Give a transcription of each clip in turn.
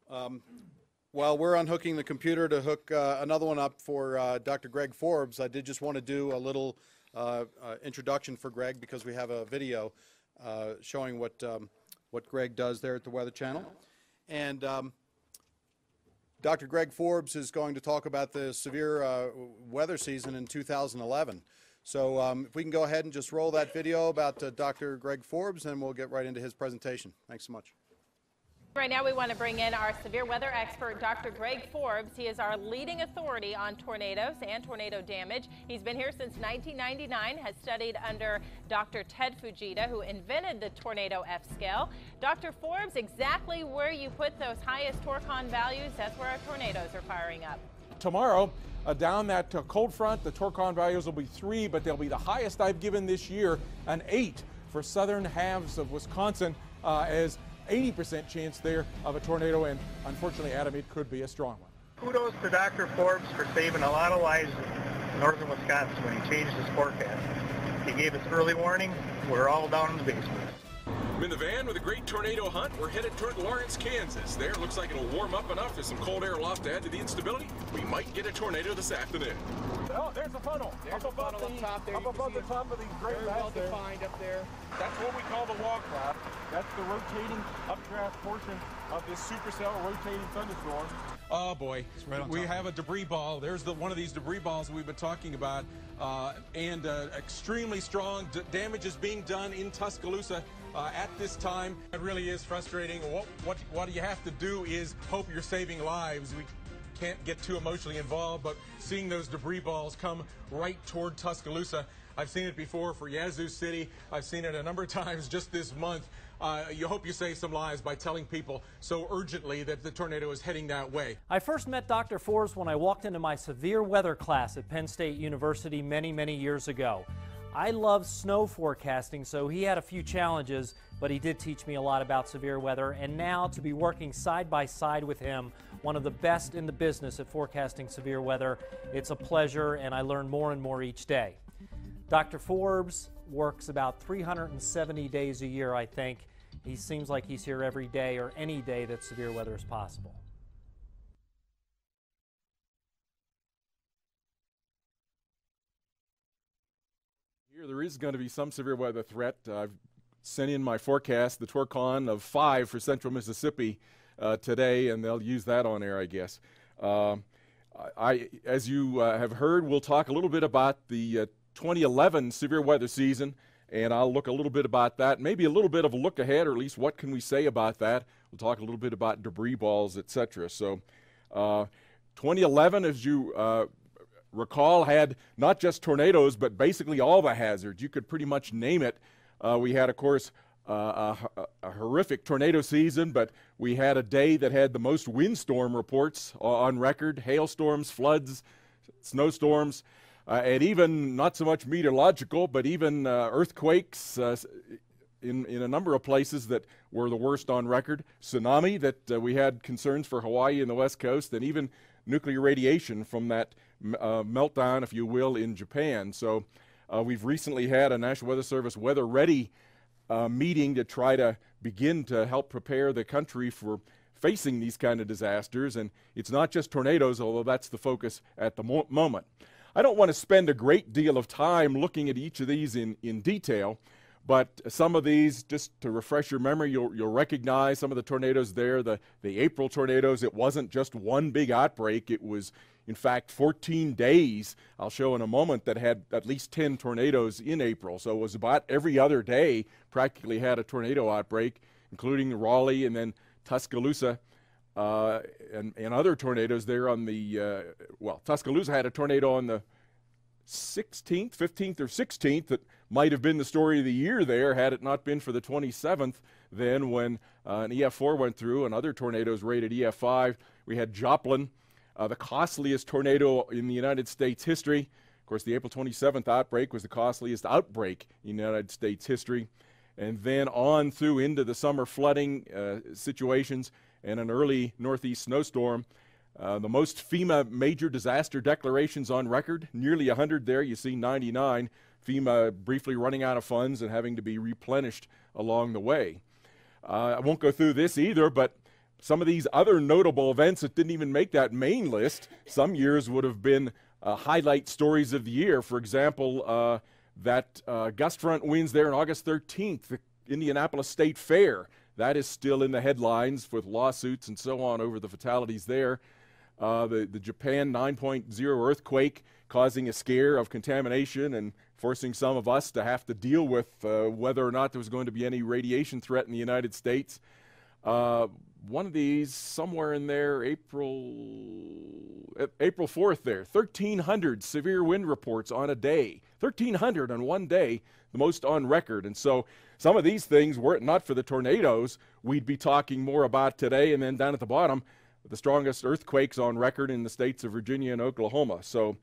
While we're unhooking the computer to hook another one up for Dr. Greg Forbes, I did just want to do a little introduction for Greg, because we have a video showing what Greg does there at the Weather Channel. And Dr. Greg Forbes is going to talk about the severe weather season in 2011. So if we can go ahead and just roll that video about Dr. Greg Forbes, and we'll get right into his presentation. Thanks so much. Right now we want to bring in our severe weather expert, Dr. Greg Forbes. He is our leading authority on tornadoes and tornado damage. He's been here since 1999, has studied under Dr. Ted Fujita, who invented the tornado F scale. Dr. Forbes, exactly where you put those highest torcon values, that's where our tornadoes are firing up. Tomorrow, down that cold front, the torcon values will be 3, but they'll be the highest I've given this year, an 8 for southern halves of Wisconsin, as 80% chance there of a tornado, and unfortunately, Adam, it could be a strong one. Kudos to Dr. Forbes for saving a lot of lives in northern Wisconsin when he changed his forecast. He gave us early warning. We're all down in the basement. I'm in the van with a great tornado hunt. We're headed toward Lawrence, Kansas. There, looks like it'll warm up enough as some cold air aloft to add to the instability. We might get a tornado this afternoon. Oh, there's a funnel. There's a funnel up top there. Up above the top of these great very well defined up there. That's what we call the wall cloud. That's the rotating updraft portion of this supercell rotating thunderstorm. Oh boy, we have a debris ball. There's one of these debris balls we've been talking about, and extremely strong damage is being done in Tuscaloosa at this time. It really is frustrating. What you have to do is hope you're saving lives. We can't get too emotionally involved, but seeing those debris balls come right toward Tuscaloosa, I've seen it before for Yazoo City. I've seen it a number of times just this month. You hope you save some lives by telling people so urgently that the tornado is heading that way. I first met Dr. Forbes when I walked into my severe weather class at Penn State University many years ago. I love snow forecasting, so he had a few challenges, but he did teach me a lot about severe weather, and now to be working side by side with him, one of the best in the business at forecasting severe weather, it's a pleasure, and I learn more and more each day. Dr. Forbes works about 370 days a year, I think. He seems like he's here every day, or any day that severe weather is possible. Here there is going to be some severe weather threat. I've sent in my forecast, the torcon of 5 for central Mississippi today, and they'll use that on air, I guess. As you have heard, we'll talk a little bit about the 2011 severe weather season, and I'll look a little bit about that, maybe a little bit of a look ahead, or at least what can we say about that. We'll talk a little bit about debris balls, etc. So 2011, as you recall, had not just tornadoes, but basically all the hazards. You could pretty much name it. We had, of course, a horrific tornado season, but we had a day that had the most windstorm reports on record, hailstorms, floods, snowstorms, and even not so much meteorological, but even earthquakes in a number of places that were the worst on record. Tsunami that we had concerns for Hawaii and the West Coast, and even nuclear radiation from that meltdown, if you will, in Japan. So we've recently had a National Weather Service Weather Ready meeting to try to begin to help prepare the country for facing these kind of disasters. And it's not just tornadoes, although that's the focus at the moment. I don't want to spend a great deal of time looking at each of these in detail, but some of these, just to refresh your memory, you'll recognize some of the tornadoes there. The April tornadoes, it wasn't just one big outbreak. It was, in fact, 14 days, I'll show in a moment, that had at least 10 tornadoes in April. So it was about every other day practically had a tornado outbreak, including Raleigh and then Tuscaloosa and other tornadoes there on the, well, Tuscaloosa had a tornado on the 16th, 15th or 16th that might have been the story of the year there had it not been for the 27th then when an EF4 went through and other tornadoes rated EF5. We had Joplin, the costliest tornado in the United States history. Of course, the April 27th outbreak was the costliest outbreak in the United States history. And then on through into the summer flooding situations and an early northeast snowstorm. The most FEMA major disaster declarations on record, nearly 100 there. You see 99. FEMA briefly running out of funds and having to be replenished along the way. I won't go through this either, but some of these other notable events that didn't even make that main list, some years would have been highlight stories of the year. For example, that gust front winds there on August 13th, the Indianapolis State Fair. That is still in the headlines with lawsuits and so on over the fatalities there. The Japan 9.0 earthquake causing a scare of contamination and forcing some of us to have to deal with whether or not there was going to be any radiation threat in the United States. One of these, somewhere in there, April 4th there, 1,300 severe wind reports on a day. 1,300 on one day, the most on record. And so some of these things, were it not for the tornadoes, we'd be talking more about today. And then down at the bottom, the strongest earthquakes on record in the states of Virginia and Oklahoma. So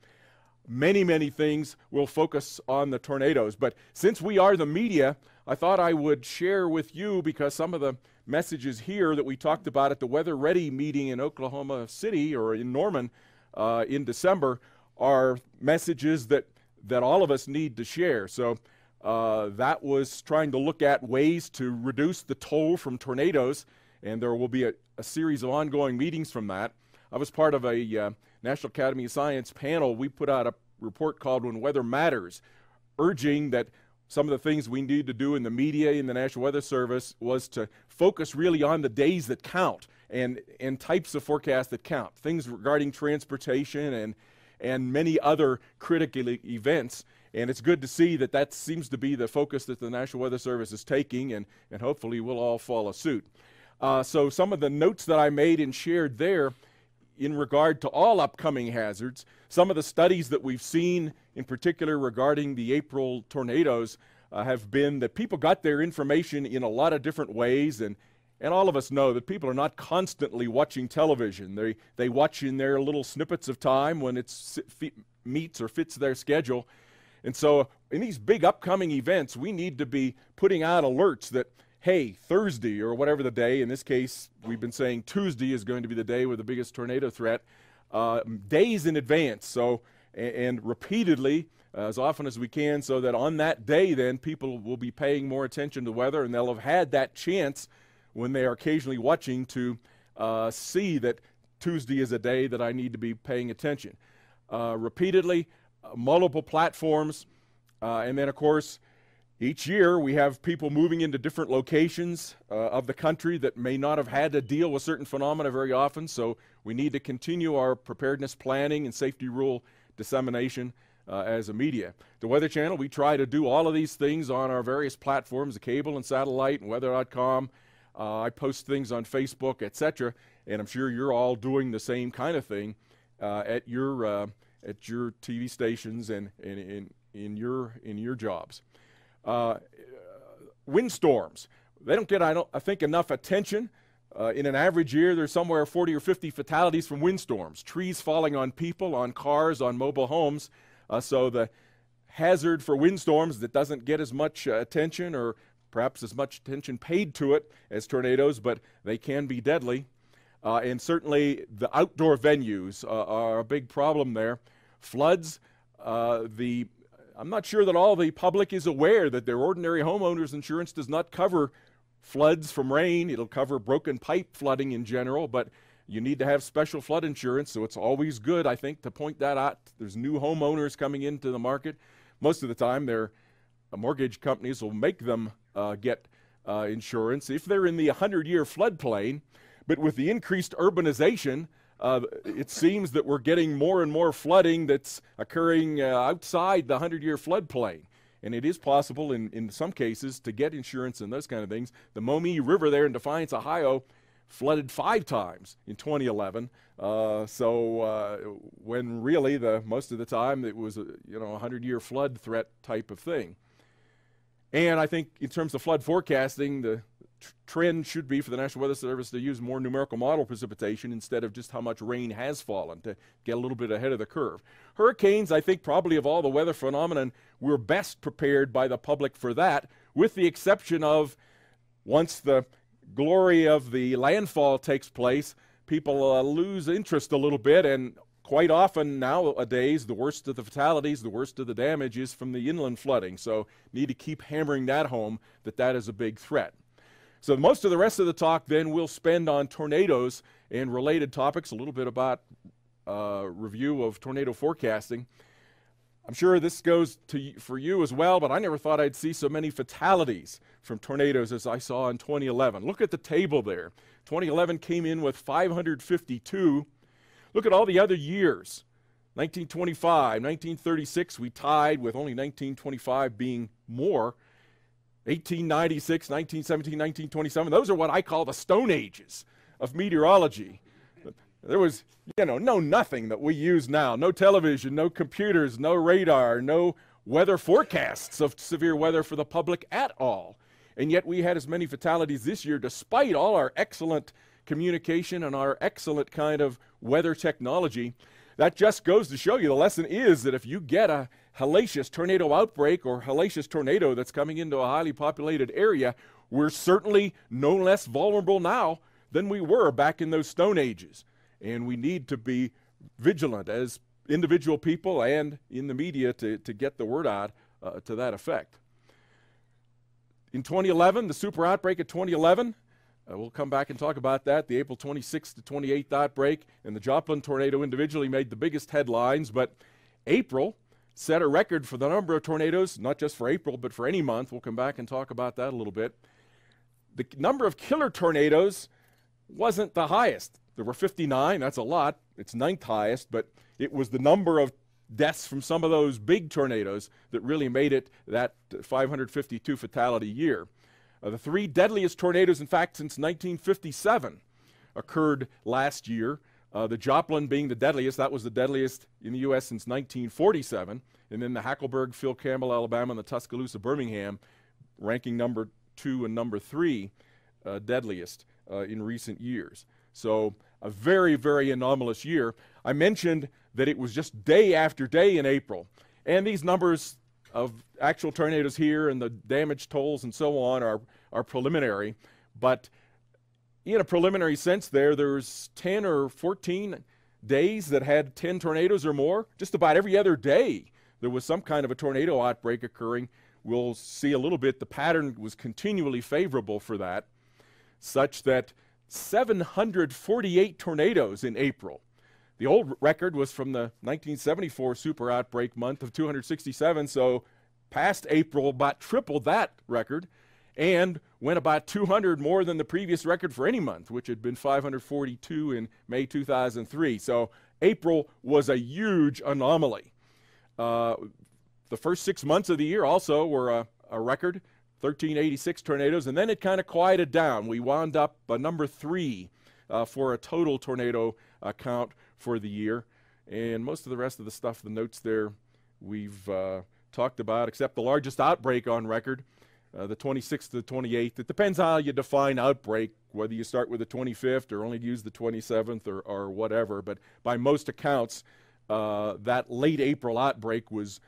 many, many things will focus on the tornadoes. But since we are the media, I thought I would share with you, because some of the messages here that we talked about at the Weather Ready meeting in Oklahoma City or in Norman in December are messages that all of us need to share. So that was trying to look at ways to reduce the toll from tornadoes, and there will be a series of ongoing meetings from that. I was part of a National Academy of Science panel. We put out a report called When Weather Matters, urging that some of the things we need to do in the media, in the National Weather Service, was to focus really on the days that count and types of forecasts that count, things regarding transportation and many other critical events. And it's good to see that that seems to be the focus that the National Weather Service is taking, and hopefully we'll all follow suit. So some of the notes that I made and shared there in regard to all upcoming hazards, some of the studies that we've seen in particular regarding the April tornadoes have been that people got their information in a lot of different ways, and all of us know that people are not constantly watching television. They watch in their little snippets of time when it meets or fits their schedule. And so in these big upcoming events, we need to be putting out alerts that, hey, Thursday or whatever the day, in this case, we've been saying Tuesday is going to be the day with the biggest tornado threat, days in advance. So, and repeatedly, as often as we can, so that on that day then people will be paying more attention to weather, and they'll have had that chance when they are occasionally watching to see that Tuesday is a day that I need to be paying attention. Repeatedly, multiple platforms, and then of course each year we have people moving into different locations of the country that may not have had to deal with certain phenomena very often, so we need to continue our preparedness planning and safety rule dissemination as a media. The Weather Channel, we try to do all of these things on our various platforms, the cable and satellite and weather.com. I post things on Facebook, etc., and I'm sure you're all doing the same kind of thing at your TV stations and in your jobs. Windstorms, they don't get, I think, enough attention. In an average year, there's somewhere 40 or 50 fatalities from windstorms, trees falling on people, on cars, on mobile homes. So the hazard for windstorms that doesn't get as much attention, or perhaps as much attention paid to it as tornadoes, but they can be deadly. And certainly the outdoor venues are a big problem there. Floods, I'm not sure that all the public is aware that their ordinary homeowners insurance does not cover floods from rain. It'll cover broken pipe flooding in general, but you need to have special flood insurance, so it's always good, I think, to point that out. There's new homeowners coming into the market. Most of the time, their mortgage companies will make them get insurance if they're in the 100-year floodplain. But with the increased urbanization, it seems that we're getting more and more flooding that's occurring outside the 100-year floodplain. And it is possible in some cases to get insurance and those kind of things. The Maumee River there in Defiance, Ohio, flooded 5 times in 2011. When really most of the time it was a 100-year flood threat type of thing. And I think in terms of flood forecasting, the trend should be for the National Weather Service to use more numerical model precipitation instead of just how much rain has fallen, to get a little bit ahead of the curve. Hurricanes, I think probably of all the weather phenomenon, we're best prepared by the public for that, with the exception of once the glory of the landfall takes place, people lose interest a little bit, and quite often nowadays the worst of the fatalities, the worst of the damage is from the inland flooding. So need to keep hammering that home, that is a big threat. So most of the rest of the talk then we'll spend on tornadoes and related topics, a little bit about review of tornado forecasting. I'm sure this goes for you as well, but I never thought I'd see so many fatalities from tornadoes as I saw in 2011. Look at the table there. 2011 came in with 552. Look at all the other years. 1925, 1936, we tied with only 1925 being more. 1896, 1917, 1927, those are what I call the Stone Ages of meteorology. There was, no nothing that we use now. No television, no computers, no radar, no weather forecasts of severe weather for the public at all. And yet we had as many fatalities this year despite all our excellent communication and our excellent kind of weather technology. That just goes to show you the lesson is that if you get a hellacious tornado outbreak or hellacious tornado that's coming into a highly populated area, we're certainly no less vulnerable now than we were back in those Stone Ages. And we need to be vigilant as individual people and in the media to get the word out to that effect. In 2011, the super outbreak of 2011, we'll come back and talk about that. The April 26th to 28th outbreak and the Joplin tornado individually made the biggest headlines, but April set a record for the number of tornadoes, not just for April, but for any month. We'll come back and talk about that a little bit. The number of killer tornadoes wasn't the highest. There were 59, that's a lot. It's 9th highest, but it was the number of deaths from some of those big tornadoes that really made it that 552 fatality year. The 3 deadliest tornadoes, in fact, since 1957 occurred last year. The Joplin being the deadliest. That was the deadliest in the U.S. since 1947. And then the Hackleburg, Phil Campbell, Alabama, and the Tuscaloosa, Birmingham, ranking number 2 and number 3 deadliest in recent years. So a very, very anomalous year. I mentioned that it was just day after day in April. And these numbers of actual tornadoes here and the damage tolls and so on are preliminary. But in a preliminary sense there's 10 or 14 days that had 10 tornadoes or more. Just about every other day there was some kind of a tornado outbreak occurring. We'll see a little bit. The pattern was continually favorable for that, such that 748 tornadoes in April. The old record was from the 1974 super outbreak month of 267, so past April about tripled that record and went about 200 more than the previous record for any month, which had been 542 in May 2003. So April was a huge anomaly. The first 6 months of the year also were a record, 1386 tornadoes, and then it kind of quieted down. We wound up number 3 for a total tornado count for the year. And most of the rest of the stuff, the notes there, we've talked about, except the largest outbreak on record, the 26th to the 28th. It depends how you define outbreak, whether you start with the 25th or only use the 27th or whatever. But by most accounts, that late April outbreak was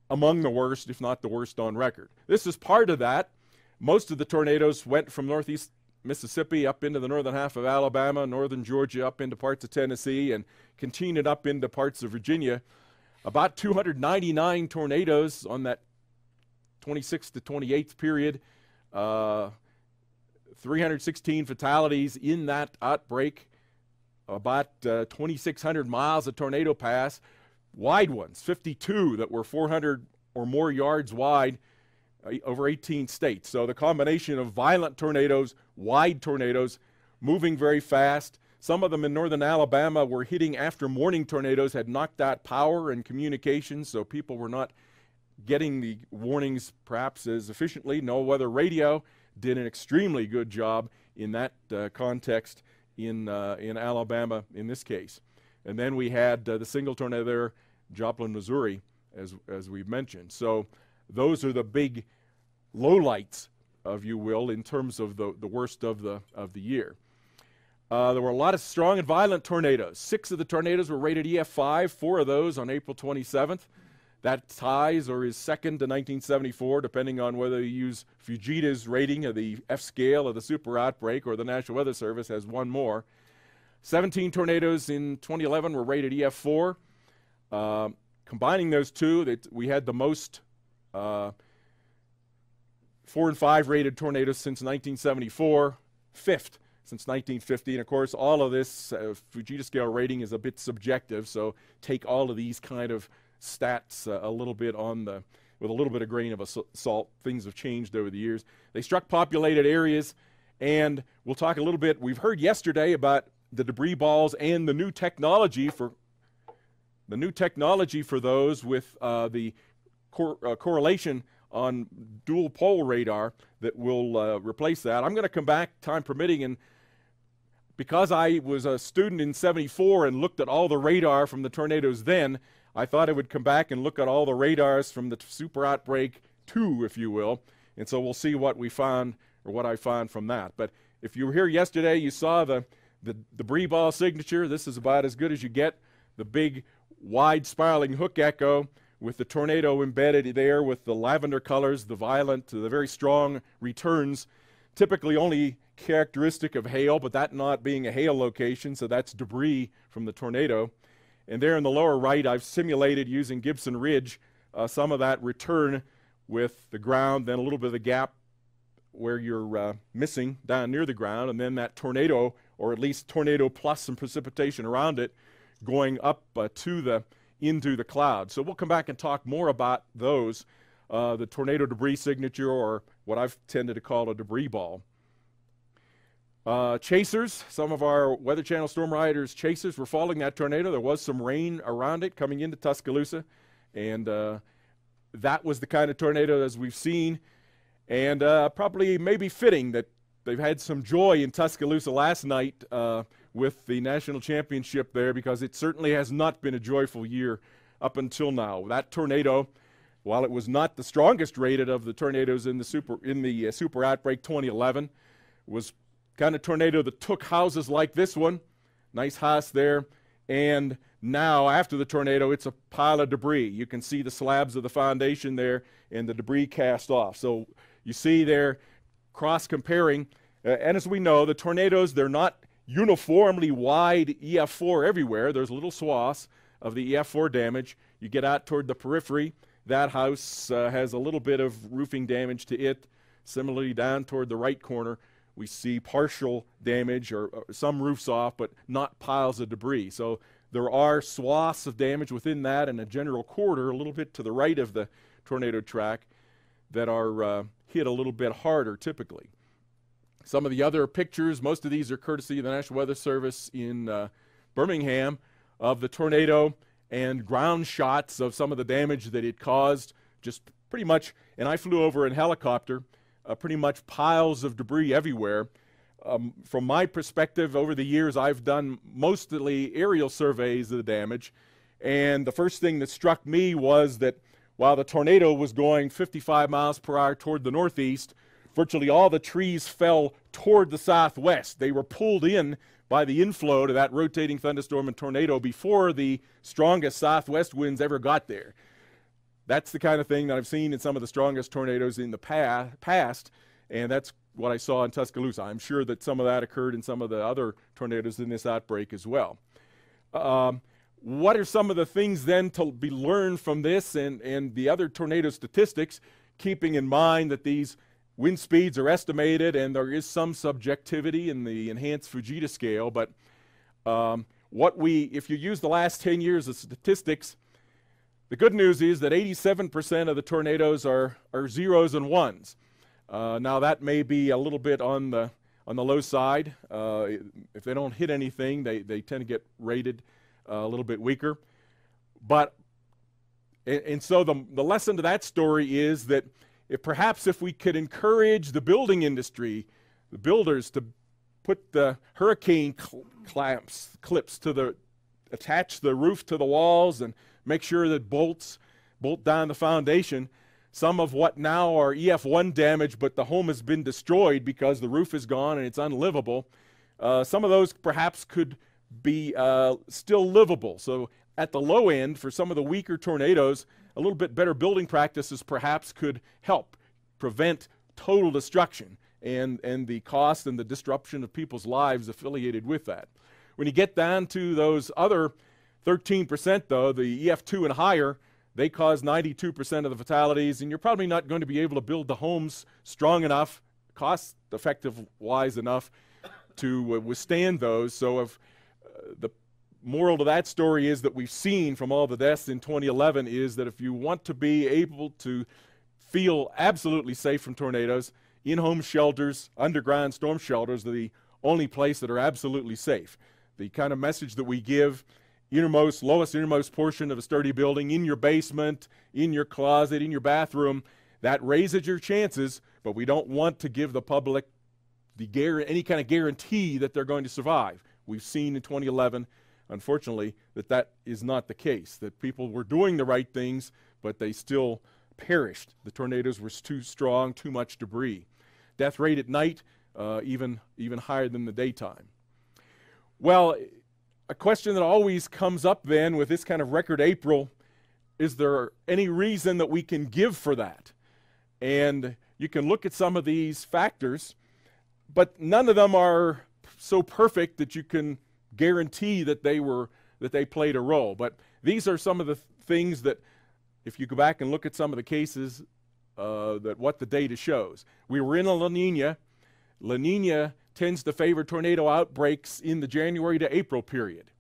among the worst, if not the worst on record. This is part of that. Most of the tornadoes went from northeast Mississippi up into the northern half of Alabama, northern Georgia, up into parts of Tennessee, and continued up into parts of Virginia. About 299 tornadoes on that 26th to 28th period. 316 fatalities in that outbreak. About 2,600 miles of tornado pass. Wide ones, 52 that were 400 or more yards wide over 18 states. So the combination of violent tornadoes, wide tornadoes, moving very fast. Some of them in northern Alabama were hitting after morning tornadoes, had knocked out power and communications, so people were not getting the warnings perhaps as efficiently. No weather radio did an extremely good job in that context in Alabama in this case. And then we had the single tornado there, Joplin, Missouri, as we've mentioned. So those are the big lowlights, if you will, in terms of the worst of the year. There were a lot of strong and violent tornadoes. 6 of the tornadoes were rated EF5, 4 of those on April 27th. That ties or is second to 1974, depending on whether you use Fujita's rating of the F scale of the super outbreak or the National Weather Service has one more. 17 tornadoes in 2011 were rated EF4. Combining those two, we had the most 4 and 5 rated tornadoes since 1974, 5th since 1950. And of course, all of this Fujita scale rating is a bit subjective, so take all of these kind of stats a little bit with a little bit of grain of salt. Things have changed over the years. They struck populated areas, and we'll talk a little bit. We've heard yesterday about the debris balls and the new technology for those with the correlation on dual pole radar that will replace that. I'm going to come back, time permitting, and because I was a student in '74 and looked at all the radar from the tornadoes then, I thought I would come back and look at all the radars from the super outbreak 2, if you will. And so we'll see what we found, or what I found from that. But if you were here yesterday, you saw the debris ball signature. This is about as good as you get. The big, wide, spiraling hook echo with the tornado embedded there with the lavender colors, the violent, the very strong returns, typically only characteristic of hail, but that not being a hail location, so that's debris from the tornado. And there in the lower right, I've simulated using Gibson Ridge some of that return with the ground, then a little bit of the gap where you're missing down near the ground, and then that tornado, or at least tornado plus some precipitation around it, going up into the cloud. So we'll come back and talk more about those, the tornado debris signature, or what I've tended to call a debris ball. Chasers, some of our Weather Channel Storm Riders chasers were following that tornado. There was some rain around it coming into Tuscaloosa, and that was the kind of tornado as we've seen, and probably maybe fitting that they've had some joy in Tuscaloosa last night with the national championship there, because it certainly has not been a joyful year up until now. That tornado, while it was not the strongest rated of the tornadoes in the super outbreak 2011, was kind of tornado that took houses like this one, nice house there, and now after the tornado it's a pile of debris. You can see the slabs of the foundation there and the debris cast off. So you see there cross comparing, and as we know, the tornadoes, they're not uniformly wide EF4 everywhere. There's little swaths of the EF4 damage. You get out toward the periphery, that house has a little bit of roofing damage to it. Similarly, down toward the right corner, we see partial damage or some roofs off, but not piles of debris. So there are swaths of damage within that, and a general corridor a little bit to the right of the tornado track that are hit a little bit harder typically. Some of the other pictures, most of these are courtesy of the National Weather Service in Birmingham, of the tornado, and ground shots of some of the damage that it caused, just pretty much, and I flew over in helicopter, pretty much piles of debris everywhere. From my perspective, over the years, I've done mostly aerial surveys of the damage, and the first thing that struck me was that while the tornado was going 55 miles per hour toward the northeast, virtually all the trees fell toward the southwest. They were pulled in by the inflow to that rotating thunderstorm and tornado before the strongest southwest winds ever got there. That's the kind of thing that I've seen in some of the strongest tornadoes in the past, and that's what I saw in Tuscaloosa. I'm sure that some of that occurred in some of the other tornadoes in this outbreak as well. What are some of the things then to be learned from this and the other tornado statistics, keeping in mind that these wind speeds are estimated and there is some subjectivity in the enhanced Fujita scale, but if you use the last 10 years of statistics, the good news is that 87% of the tornadoes are zeros and ones. Now that may be a little bit on the low side. If they don't hit anything, they tend to get rated a little bit weaker. But and so the lesson to that story is that perhaps if we could encourage the building industry, the builders, to put the hurricane clips to attach the roof to the walls and make sure that bolt down the foundation. Some of what now are EF1 damage, but the home has been destroyed because the roof is gone and it's unlivable. Some of those perhaps could be still livable. So at the low end, for some of the weaker tornadoes, a little bit better building practices perhaps could help prevent total destruction and the cost and the disruption of people's lives affiliated with that. When you get down to those other 13%, though, the EF2 and higher, They cause 92% of the fatalities, and you're probably not going to be able to build the homes strong enough, cost-effective wise enough to withstand those. So if the moral to that story is that we've seen from all the deaths in 2011 is that if you want to be able to feel absolutely safe from tornadoes, in-home shelters, underground storm shelters are the only place that are absolutely safe. The kind of message that we give, lowest innermost portion of a sturdy building, in your basement, in your closet, in your bathroom, that raises your chances, but we don't want to give the public any kind of guarantee that they're going to survive. We've seen in 2011, unfortunately, that is not the case, that people were doing the right things, but they still perished. The tornadoes were too strong, too much debris. Death rate at night, even higher than the daytime. Well, a question that always comes up then with this kind of record April, is there any reason that we can give for that? And you can look at some of these factors, but none of them are so perfect that you can guarantee that they played a role. But these are some of the things that, if you go back and look at some of the cases, that what the data shows. We were in a La Nina. La Nina tends to favor tornado outbreaks in the January to April period.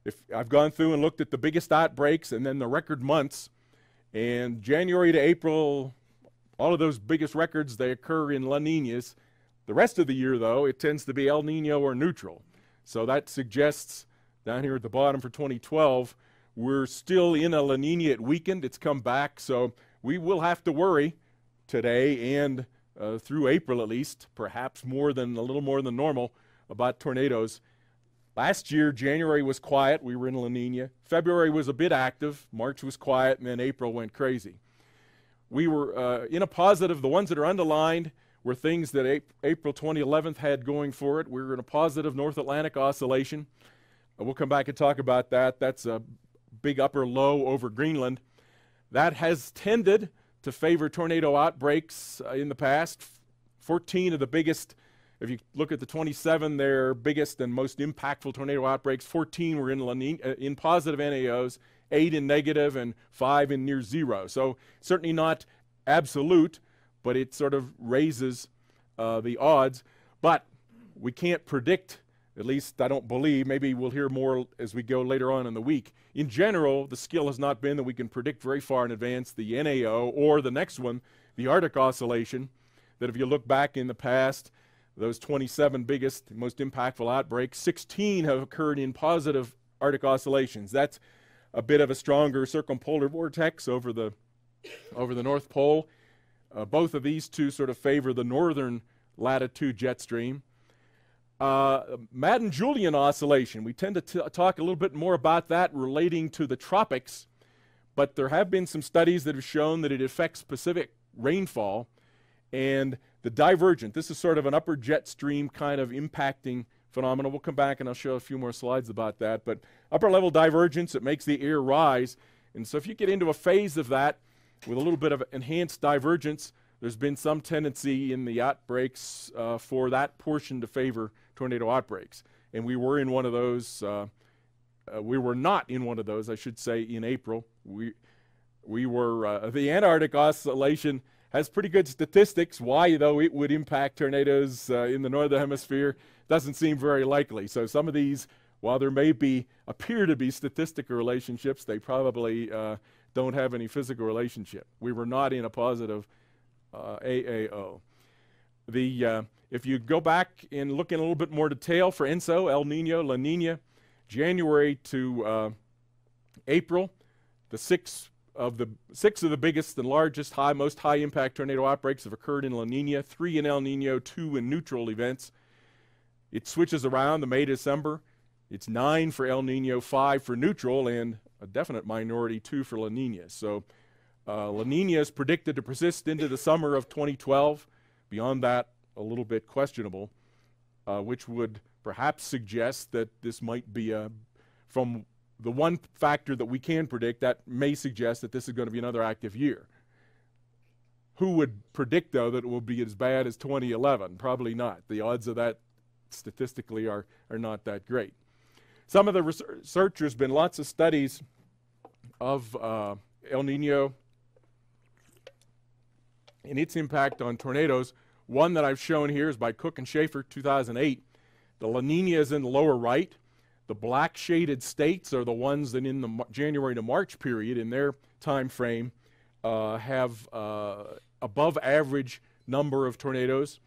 If I've gone through and looked at the biggest outbreaks and then the record months, and January to April, all of those biggest records, they occur in La Ninas. The rest of the year, though, it tends to be El Nino or neutral. So that suggests, down here at the bottom for 2012, we're still in a La Nina. It weakened. It's come back. So we will have to worry today and through April at least, perhaps a little more than normal, about tornadoes. Last year, January was quiet. We were in La Nina. February was a bit active. March was quiet, and then April went crazy. We were in a positive. The ones that are underlined were things that April 2011 had going for it. We were in a positive North Atlantic oscillation. We'll come back and talk about that. That's a big upper low over Greenland. That has tended to favor tornado outbreaks in the past. 14 of the biggest, if you look at the 27, their biggest and most impactful tornado outbreaks, 14 were in positive NAOs, 8 in negative, and 5 in near zero. So certainly not absolute, but it sort of raises the odds. But we can't predict, at least I don't believe, maybe we'll hear more as we go later on in the week. In general, the skill has not been that we can predict very far in advance the NAO or the next one, the Arctic oscillation, that if you look back in the past, those 27 biggest, most impactful outbreaks, 16 have occurred in positive Arctic oscillations. That's a bit of a stronger circumpolar vortex over the North Pole. Both of these two sort of favor the northern latitude jet stream. Madden-Julian oscillation, we tend to talk a little bit more about that relating to the tropics, but there have been some studies that have shown that it affects Pacific rainfall, and the divergent, this is sort of an upper jet stream kind of impacting phenomenon. We'll come back and I'll show a few more slides about that, but upper level divergence, it makes the air rise, and so if you get into a phase of that with a little bit of enhanced divergence, there's been some tendency in the outbreaks for that portion to favor tornado outbreaks. And we were in one of those, we were not in one of those, I should say, in April. We were, the Antarctic oscillation has pretty good statistics. Why, though, it would impact tornadoes in the northern hemisphere doesn't seem very likely. So some of these, while there may appear to be statistical relationships, they probably don't have any physical relationship. We were not in a positive AAO. If you go back and look in a little bit more detail for ENSO, El Nino, La Nina, January to April, the six of the biggest and largest most high impact tornado outbreaks have occurred in La Nina, 3 in El Nino, 2 in neutral events. It switches around the May to December. It's 9 for El Nino, 5 for neutral, and a definite minority 2 for La Nina. So La Nina is predicted to persist into the summer of 2012. Beyond that, a little bit questionable, which would perhaps suggest that this might be from the one factor that we can predict, that may suggest that this is going to be another active year. Who would predict, though, that it will be as bad as 2011? Probably not. The odds of that statistically are not that great. Some of the research, there's been lots of studies of El Nino and its impact on tornadoes. One that I've shown here is by Cook and Schaefer, 2008. The La Nina is in the lower right. The black shaded states are the ones that in the January to March period in their time frame have above average number of tornadoes,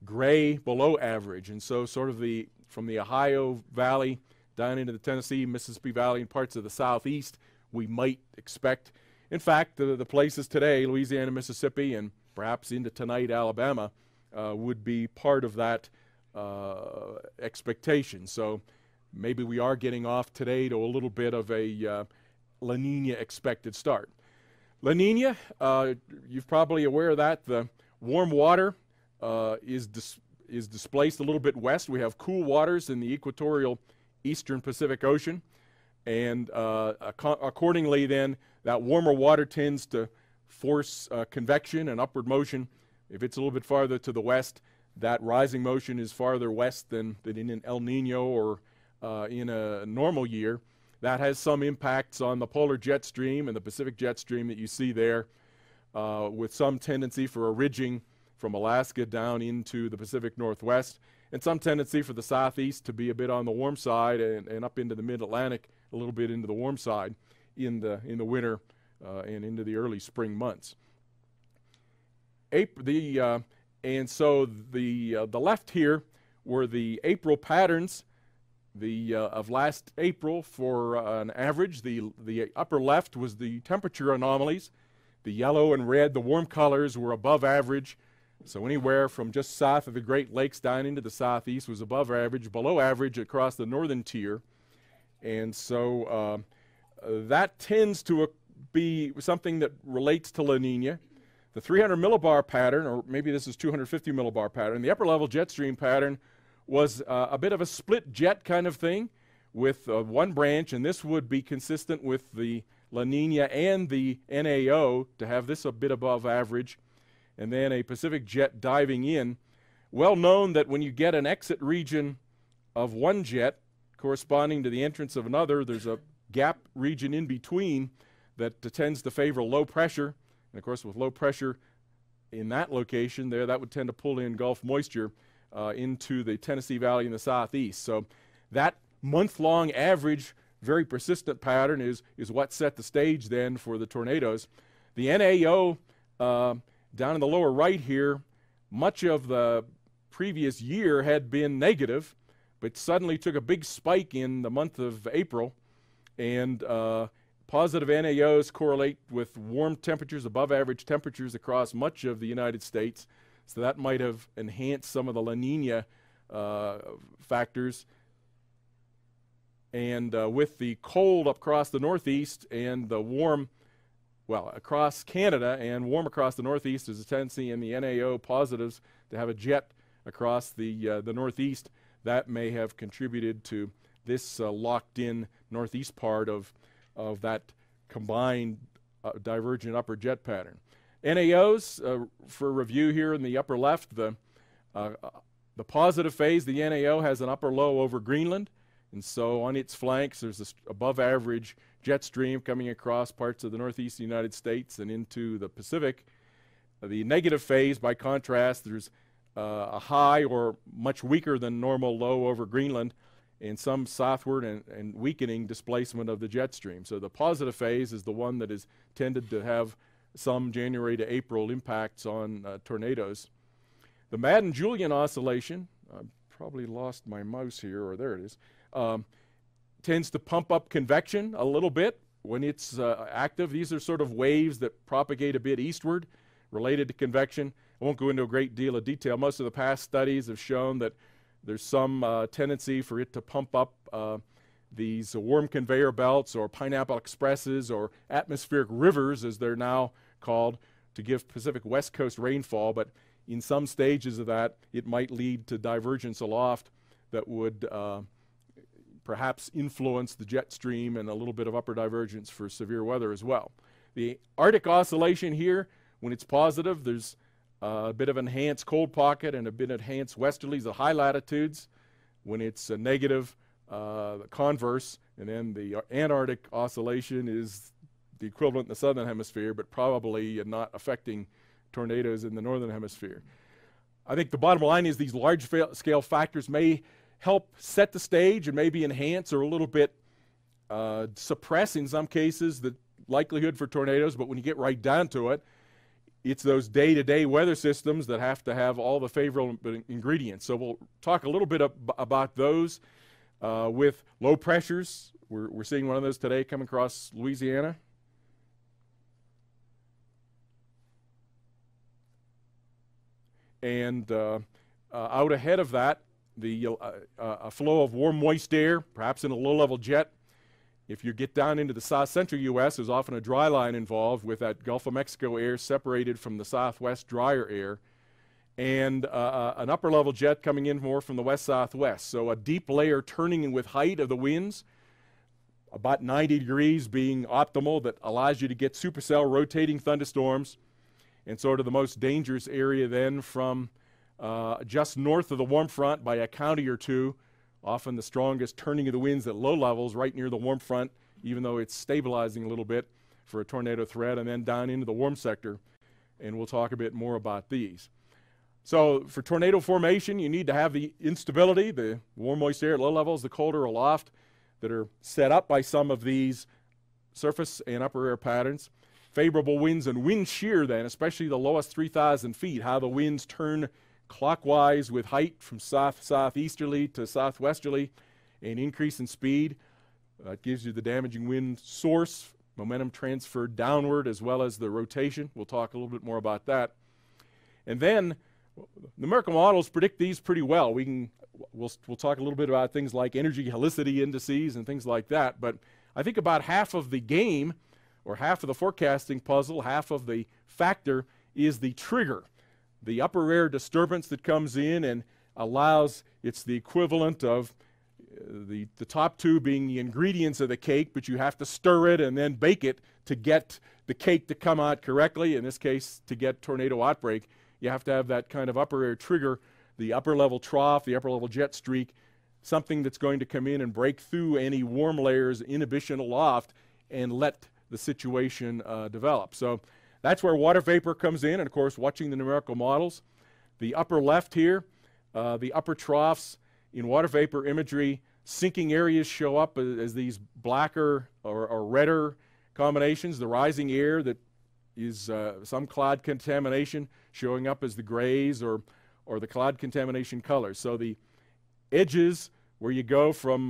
gray below average. And so sort of from the Ohio Valley down into the Tennessee, Mississippi Valley and parts of the southeast, we might expect. In fact, the places today, Louisiana, Mississippi, and perhaps into tonight, Alabama, would be part of that expectation. So maybe we are getting off today to a little bit of a La Nina expected start. La Nina, you're probably aware of that. The warm water is displaced a little bit west. We have cool waters in the equatorial eastern Pacific Ocean. And accordingly then, that warmer water tends to force convection and upward motion. If it's a little bit farther to the west, that rising motion is farther west than in an El Nino or in a normal year. That has some impacts on the polar jet stream and the Pacific jet stream that you see there, with some tendency for a ridging from Alaska down into the Pacific Northwest, and some tendency for the southeast to be a bit on the warm side and up into the mid-Atlantic, a little bit into the warm side in the winter and into the early spring months. And so the left here were the April patterns of last April for an average. The upper left was the temperature anomalies. The yellow and red, the warm colors, were above average. So anywhere from just south of the Great Lakes down into the southeast was above average, below average across the northern tier. And so that tends to be something that relates to La Nina. The 300 millibar pattern, or maybe this is 250 millibar pattern, the upper level jet stream pattern was a bit of a split jet kind of thing with one branch, and this would be consistent with the La Nina and the NAO to have this a bit above average, and then a Pacific jet diving in. Well known that when you get an exit region of one jet corresponding to the entrance of another, there's a gap region in between that tends to favor low pressure. And of course, with low pressure in that location there, that would tend to pull in Gulf moisture into the Tennessee Valley in the southeast. So that month-long average, very persistent pattern is what set the stage then for the tornadoes. The NAO down in the lower right here, much of the previous year had been negative, but suddenly took a big spike in the month of April, and positive NAOs correlate with warm temperatures, above average temperatures across much of the United States. So that might have enhanced some of the La Nina factors. And with the cold across the northeast and the warm, well, across Canada and warm across the northeast, there's a tendency in the NAO positives to have a jet across the northeast. That may have contributed to this locked-in northeast part of that combined divergent upper jet pattern. NAOs, for review here in the upper left, the positive phase, the NAO has an upper low over Greenland, and so on its flanks there's this above average jet stream coming across parts of the northeast United States and into the Pacific. The negative phase, by contrast, there's a high or much weaker than normal low over Greenland, and some southward and weakening displacement of the jet stream. So the positive phase is the one that is tended to have some January to April impacts on tornadoes. The Madden-Julian oscillation, I probably lost my mouse here, or there it is, tends to pump up convection a little bit when it's active. These are sort of waves that propagate a bit eastward related to convection. I won't go into a great deal of detail. Most of the past studies have shown that there's some tendency for it to pump up these warm conveyor belts or pineapple expresses or atmospheric rivers, as they're now called, to give Pacific West Coast rainfall. But in some stages of that, it might lead to divergence aloft that would perhaps influence the jet stream and a little bit of upper divergence for severe weather as well. The Arctic oscillation here, when it's positive, there's a bit of enhanced cold pocket and a bit enhanced westerlies at high latitudes. When it's negative, the converse, and then the Antarctic oscillation is the equivalent in the southern hemisphere, but probably not affecting tornadoes in the northern hemisphere. I think the bottom line is these large-scale factors may help set the stage and maybe enhance or a little bit suppress, in some cases, the likelihood for tornadoes, but when you get right down to it, it's those day-to-day weather systems that have to have all the favorable ingredients. So we'll talk a little bit about those with low pressures. We're seeing one of those today come across Louisiana. And out ahead of that, a flow of warm, moist air, perhaps in a low-level jet. If you get down into the south-central U.S., there's often a dry line involved with that Gulf of Mexico air separated from the southwest drier air, and an upper-level jet coming in more from the west-southwest. So a deep layer turning with height of the winds, about 90 degrees being optimal, that allows you to get supercell rotating thunderstorms, and sort of the most dangerous area then from just north of the warm front by a county or two, often the strongest turning of the winds at low levels right near the warm front, even though it's stabilizing a little bit for a tornado threat, and then down into the warm sector, and we'll talk a bit more about these. So for tornado formation, you need to have the instability, the warm moist air at low levels, the colder aloft, that are set up by some of these surface and upper air patterns. Favorable winds and wind shear then, especially the lowest 3,000 feet, how the winds turn clockwise with height from southeasterly to southwesterly, an increase in speed. That gives you the damaging wind source, momentum transferred downward, as well as the rotation. We'll talk a little bit more about that. And then numerical models predict these pretty well. We'll talk a little bit about things like energy helicity indices and things like that, but I think about half of the game, or half of the forecasting puzzle, half of the factor, is the trigger. The upper air disturbance that comes in and allows, it's the equivalent of the top two being the ingredients of the cake, but you have to stir it and then bake it to get the cake to come out correctly. In this case, to get tornado outbreak, you have to have that kind of upper air trigger, the upper level trough, the upper level jet streak, something that's going to come in and break through any warm layers, inhibition aloft, and let the situation develop. So that's where water vapor comes in, and of course watching the numerical models. The upper left here, the upper troughs in water vapor imagery, sinking areas show up as these blacker or redder combinations. The rising air that is some cloud contamination showing up as the grays or the cloud contamination colors. So the edges where you go from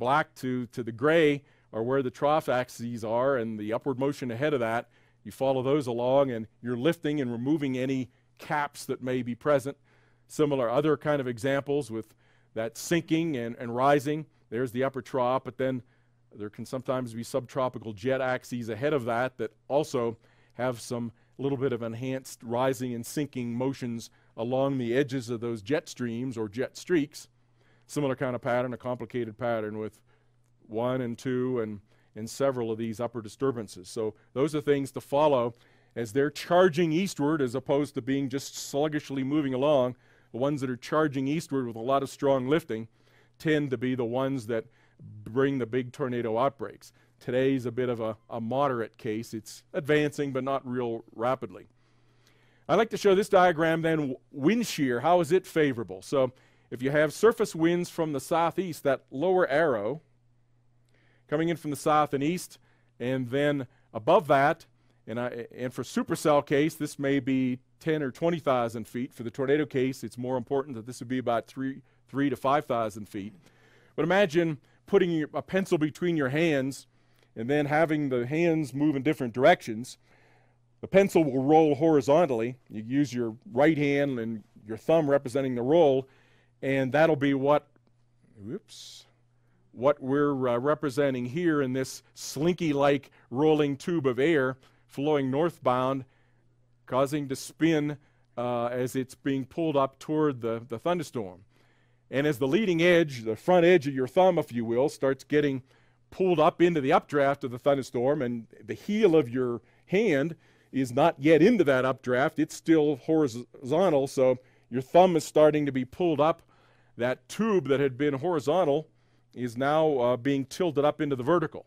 black to the gray are where the trough axes are, and the upward motion ahead of that, you follow those along and you're lifting and removing any caps that may be present. Similar other kind of examples with that sinking and rising. There's the upper trough, but then there can sometimes be subtropical jet axes ahead of that that also have some little bit of enhanced rising and sinking motions along the edges of those jet streams or jet streaks. Similar kind of pattern, a complicated pattern with 1 and 2 and several of these upper disturbances. So those are things to follow as they're charging eastward as opposed to being just sluggishly moving along. The ones that are charging eastward with a lot of strong lifting tend to be the ones that bring the big tornado outbreaks. Today's a bit of a moderate case. It's advancing, but not real rapidly. I'd like to show this diagram then, wind shear. How is it favorable? So if you have surface winds from the southeast, that lower arrow coming in from the south and east, and then above that, and for supercell case, this may be 10 or 20,000 feet. For the tornado case, it's more important that this would be about 3 to 5,000 feet. But imagine putting a pencil between your hands and then having the hands move in different directions. The pencil will roll horizontally. You use your right hand and your thumb representing the roll, and that'll be what we're representing here in this slinky-like rolling tube of air flowing northbound, causing to spin as it's being pulled up toward the thunderstorm. And as the leading edge, the front edge of your thumb, if you will, starts getting pulled up into the updraft of the thunderstorm, and the heel of your hand is not yet into that updraft, it's still horizontal, so your thumb is starting to be pulled up. That tube that had been horizontal is now being tilted up into the vertical.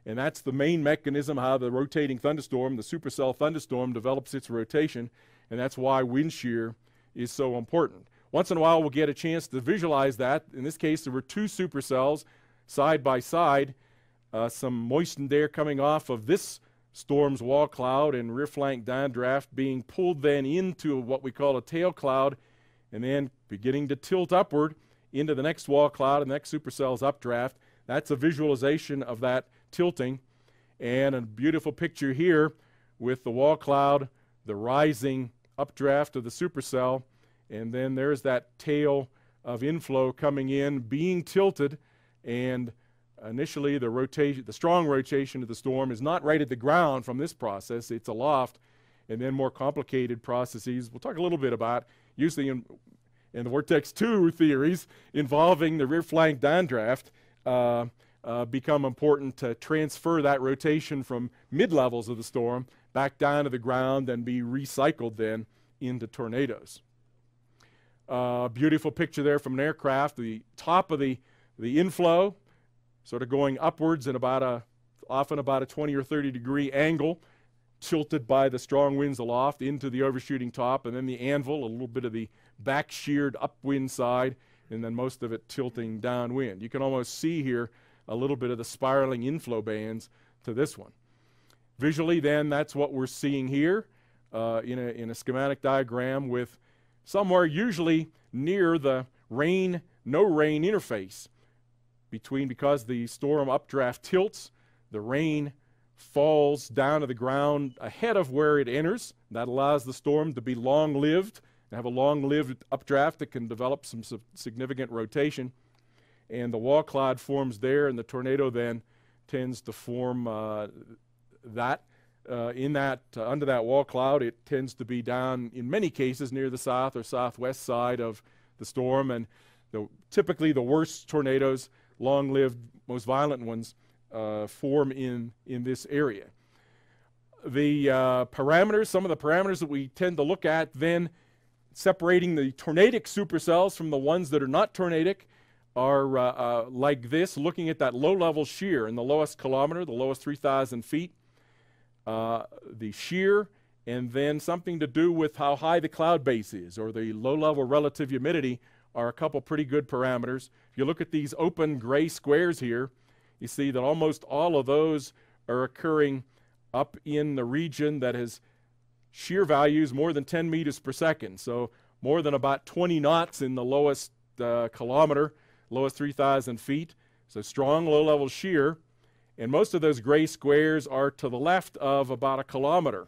And that's the main mechanism how the rotating thunderstorm, the supercell thunderstorm, develops its rotation, and that's why wind shear is so important. Once in a while we'll get a chance to visualize that. In this case there were two supercells side by side, some moistened air coming off of this storm's wall cloud and rear flank downdraft being pulled then into what we call a tail cloud, and then beginning to tilt upward into the next wall cloud and the next supercell's updraft. That's a visualization of that tilting, and a beautiful picture here with the wall cloud, the rising updraft of the supercell, and then there's that tail of inflow coming in, being tilted, and initially the strong rotation of the storm is not right at the ground from this process, it's aloft, and then more complicated processes we'll talk a little bit about, usually in the Vortex 2 theories involving the rear flank downdraft, become important to transfer that rotation from mid-levels of the storm back down to the ground and be recycled then into tornadoes. Beautiful picture there from an aircraft, the top of the inflow sort of going upwards in often about a 20 or 30 degree angle, tilted by the strong winds aloft into the overshooting top, and then the anvil, a little bit of the back sheared upwind side, and then most of it tilting downwind. You can almost see here a little bit of the spiraling inflow bands to this one. Visually then, that's what we're seeing here in a schematic diagram, with somewhere usually near the rain, no rain interface because the storm updraft tilts, the rain falls down to the ground ahead of where it enters. That allows the storm to be long-lived, to have a long-lived updraft that can develop some significant rotation. And the wall cloud forms there, and the tornado then tends to form under that wall cloud. It tends to be down, in many cases, near the south or southwest side of the storm, and typically the worst tornadoes, long-lived, most violent ones, form in this area. The parameters, some of the parameters that we tend to look at then, separating the tornadic supercells from the ones that are not tornadic, are like this, looking at that low-level shear in the lowest kilometer, the lowest 3,000 feet, the shear, and then something to do with how high the cloud base is, or the low-level relative humidity, are a couple pretty good parameters. If you look at these open gray squares here, you see that almost all of those are occurring up in the region that has shear values more than 10 meters per second, so more than about 20 knots in the lowest kilometer, lowest 3,000 feet, so strong low-level shear, and most of those gray squares are to the left of about a kilometer.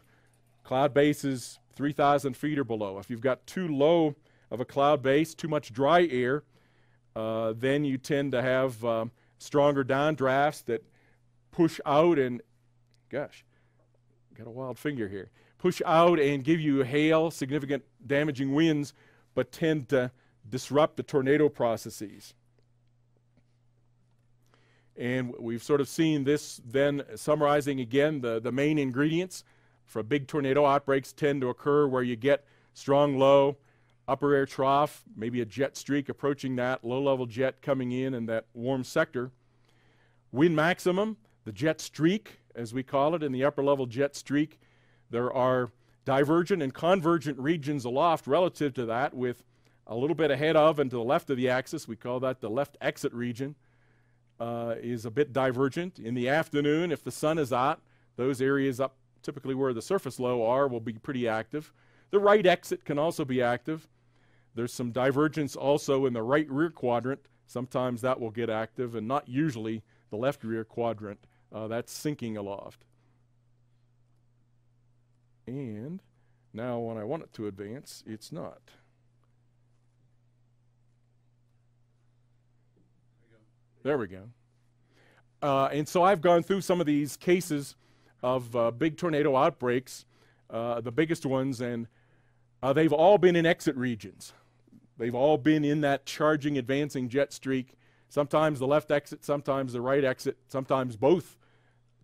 Cloud base is 3,000 feet or below. If you've got too low of a cloud base, too much dry air, then you tend to have stronger downdrafts that push out and, gosh, got a wild finger here, push out and give you hail, significant damaging winds, but tend to disrupt the tornado processes. And we've sort of seen this then summarizing again the main ingredients for big tornado outbreaks tend to occur where you get strong low, upper air trough, maybe a jet streak approaching that, low-level jet coming in that warm sector. Wind maximum, the jet streak, as we call it, in the upper-level jet streak. There are divergent and convergent regions aloft relative to that, with a little bit ahead of and to the left of the axis. We call that the left exit region. Is a bit divergent. In the afternoon, if the sun is out, those areas up typically where the surface low are will be pretty active. The right exit can also be active. There's some divergence also in the right rear quadrant. Sometimes that will get active, and not usually the left rear quadrant. That's sinking aloft. And now when I want it to advance, it's not. There we go. And so I've gone through some of these cases of big tornado outbreaks, the biggest ones, and they've all been in exit regions. They've all been in that charging, advancing jet streak, sometimes the left exit, sometimes the right exit, sometimes both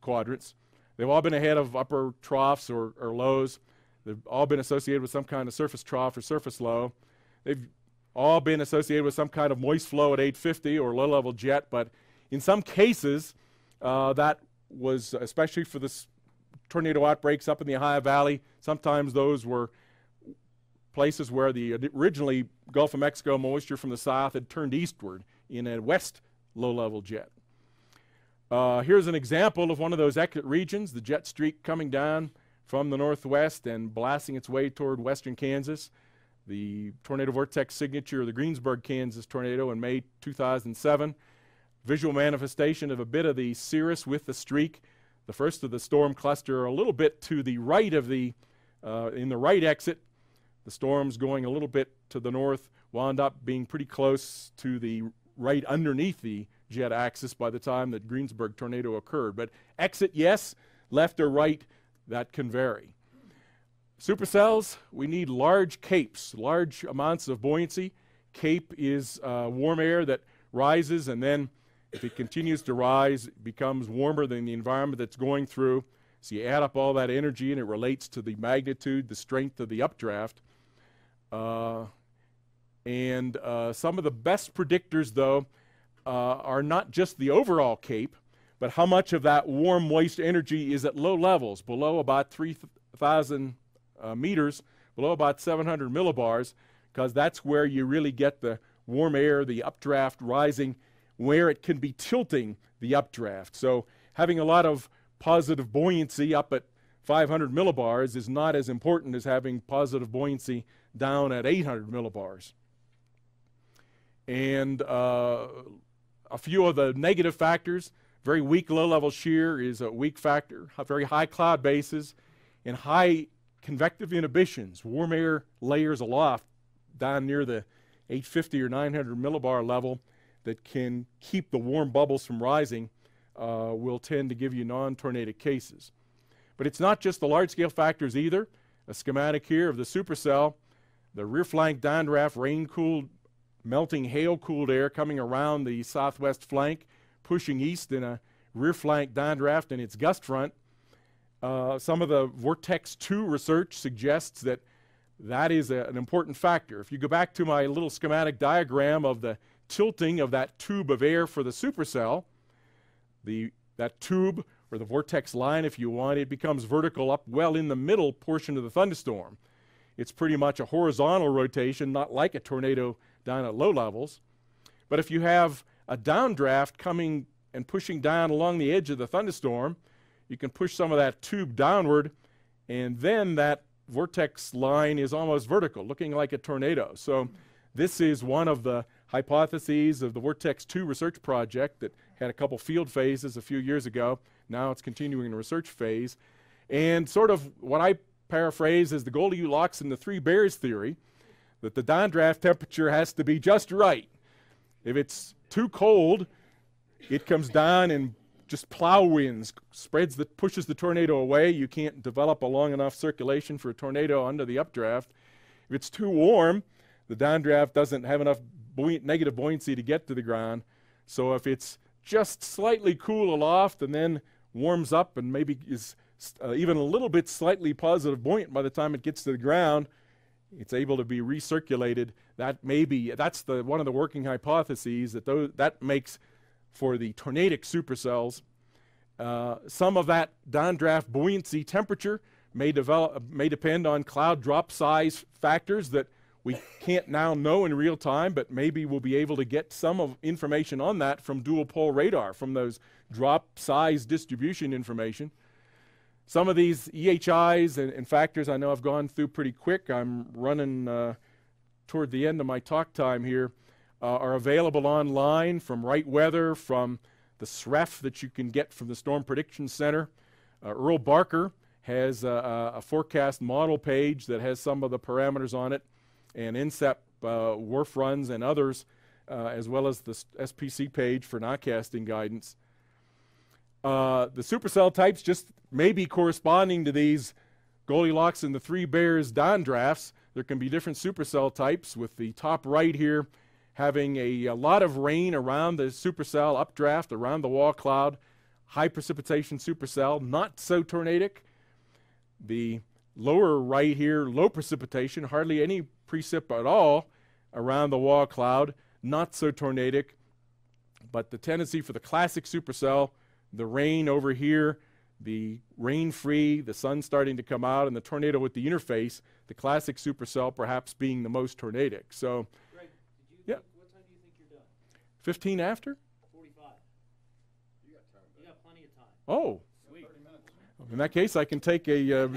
quadrants. They've all been ahead of upper troughs or lows. They've all been associated with some kind of surface trough or surface low. They've all been associated with some kind of moist flow at 850 or low-level jet, but in some cases that was, especially for the tornado outbreaks up in the Ohio Valley, sometimes those were places where the originally Gulf of Mexico moisture from the south had turned eastward in a west low-level jet. Here's an example of one of those exit regions, the jet streak coming down from the northwest and blasting its way toward western Kansas. The tornado vortex signature of the Greensburg, Kansas tornado in May 2007. Visual manifestation of a bit of the cirrus with the streak. The first of the storm cluster a little bit to the right of the, in the right exit. The storms going a little bit to the north wound up being pretty close to the right underneath the jet axis by the time that Greensburg tornado occurred. But exit, yes. Left or right, that can vary. Supercells, we need large capes, large amounts of buoyancy. Cape is warm air that rises, and then if it continues to rise, it becomes warmer than the environment that's going through. So you add up all that energy, and it relates to the magnitude, the strength of the updraft. Some of the best predictors, though, are not just the overall cape, but how much of that warm, moist energy is at low levels, below about 3,000 meters, below about 700 millibars, because that's where you really get the warm air, the updraft rising, where it can be tilting the updraft. So having a lot of positive buoyancy up at 500 millibars is not as important as having positive buoyancy down at 800 millibars. And a few of the negative factors: very weak low-level shear is a weak factor, very high cloud bases, and high convective inhibitions, warm air layers aloft down near the 850 or 900 millibar level that can keep the warm bubbles from rising will tend to give you non-tornadic cases. But it's not just the large-scale factors either. A schematic here of the supercell, the rear flank downdraft, rain-cooled, melting hail-cooled air coming around the southwest flank, pushing east in a rear flank downdraft in its gust front. Some of the Vortex 2 research suggests that that is an important factor. If you go back to my little schematic diagram of the tilting of that tube of air for the supercell, that tube, or the vortex line if you want, it becomes vertical up well in the middle portion of the thunderstorm. It's pretty much a horizontal rotation, not like a tornado down at low levels. But if you have a downdraft coming and pushing down along the edge of the thunderstorm, you can push some of that tube downward, and then that vortex line is almost vertical, looking like a tornado. So this is one of the hypotheses of the Vortex 2 research project that had a couple field phases a few years ago. Now it's continuing in a research phase. And sort of what I paraphrase as the Goldilocks and the Three Bears theory, that the downdraft temperature has to be just right. If it's too cold, it comes down and just plow winds, pushes the tornado away. You can't develop a long enough circulation for a tornado under the updraft. If it's too warm, the downdraft doesn't have enough negative buoyancy to get to the ground. So if it's just slightly cool aloft and then warms up and maybe is even a little bit slightly positive buoyant by the time it gets to the ground, it's able to be recirculated. That's one of the working hypotheses that makes for the tornadic supercells. Some of that downdraft buoyancy temperature may depend on cloud drop size factors that we can't now know in real time, but maybe we'll be able to get some information on that from dual pole radar, from those drop size distribution information. Some of these EHIs and factors I know I've gone through pretty quick. I'm running toward the end of my talk time here. Are available online from Right Weather, from the SREF that you can get from the Storm Prediction Center. Earl Barker has a forecast model page that has some of the parameters on it, and INSEP WRF runs and others, as well as the SPC page for nowcasting guidance. The supercell types just may be corresponding to these Goldilocks and the Three Bears downdrafts. There can be different supercell types, with the top right here having a lot of rain around the supercell updraft, around the wall cloud, high precipitation supercell, not so tornadic. The lower right here, low precipitation, hardly any precip at all around the wall cloud, not so tornadic. But the tendency for the classic supercell the rain over here, the rain-free, the sun starting to come out, and the tornado with the interface, the classic supercell perhaps being the most tornadic. So, Greg, yeah. What time do you think you're done? 15 after? 45. You got plenty of time. Oh. Sweet. In that case, I can take a...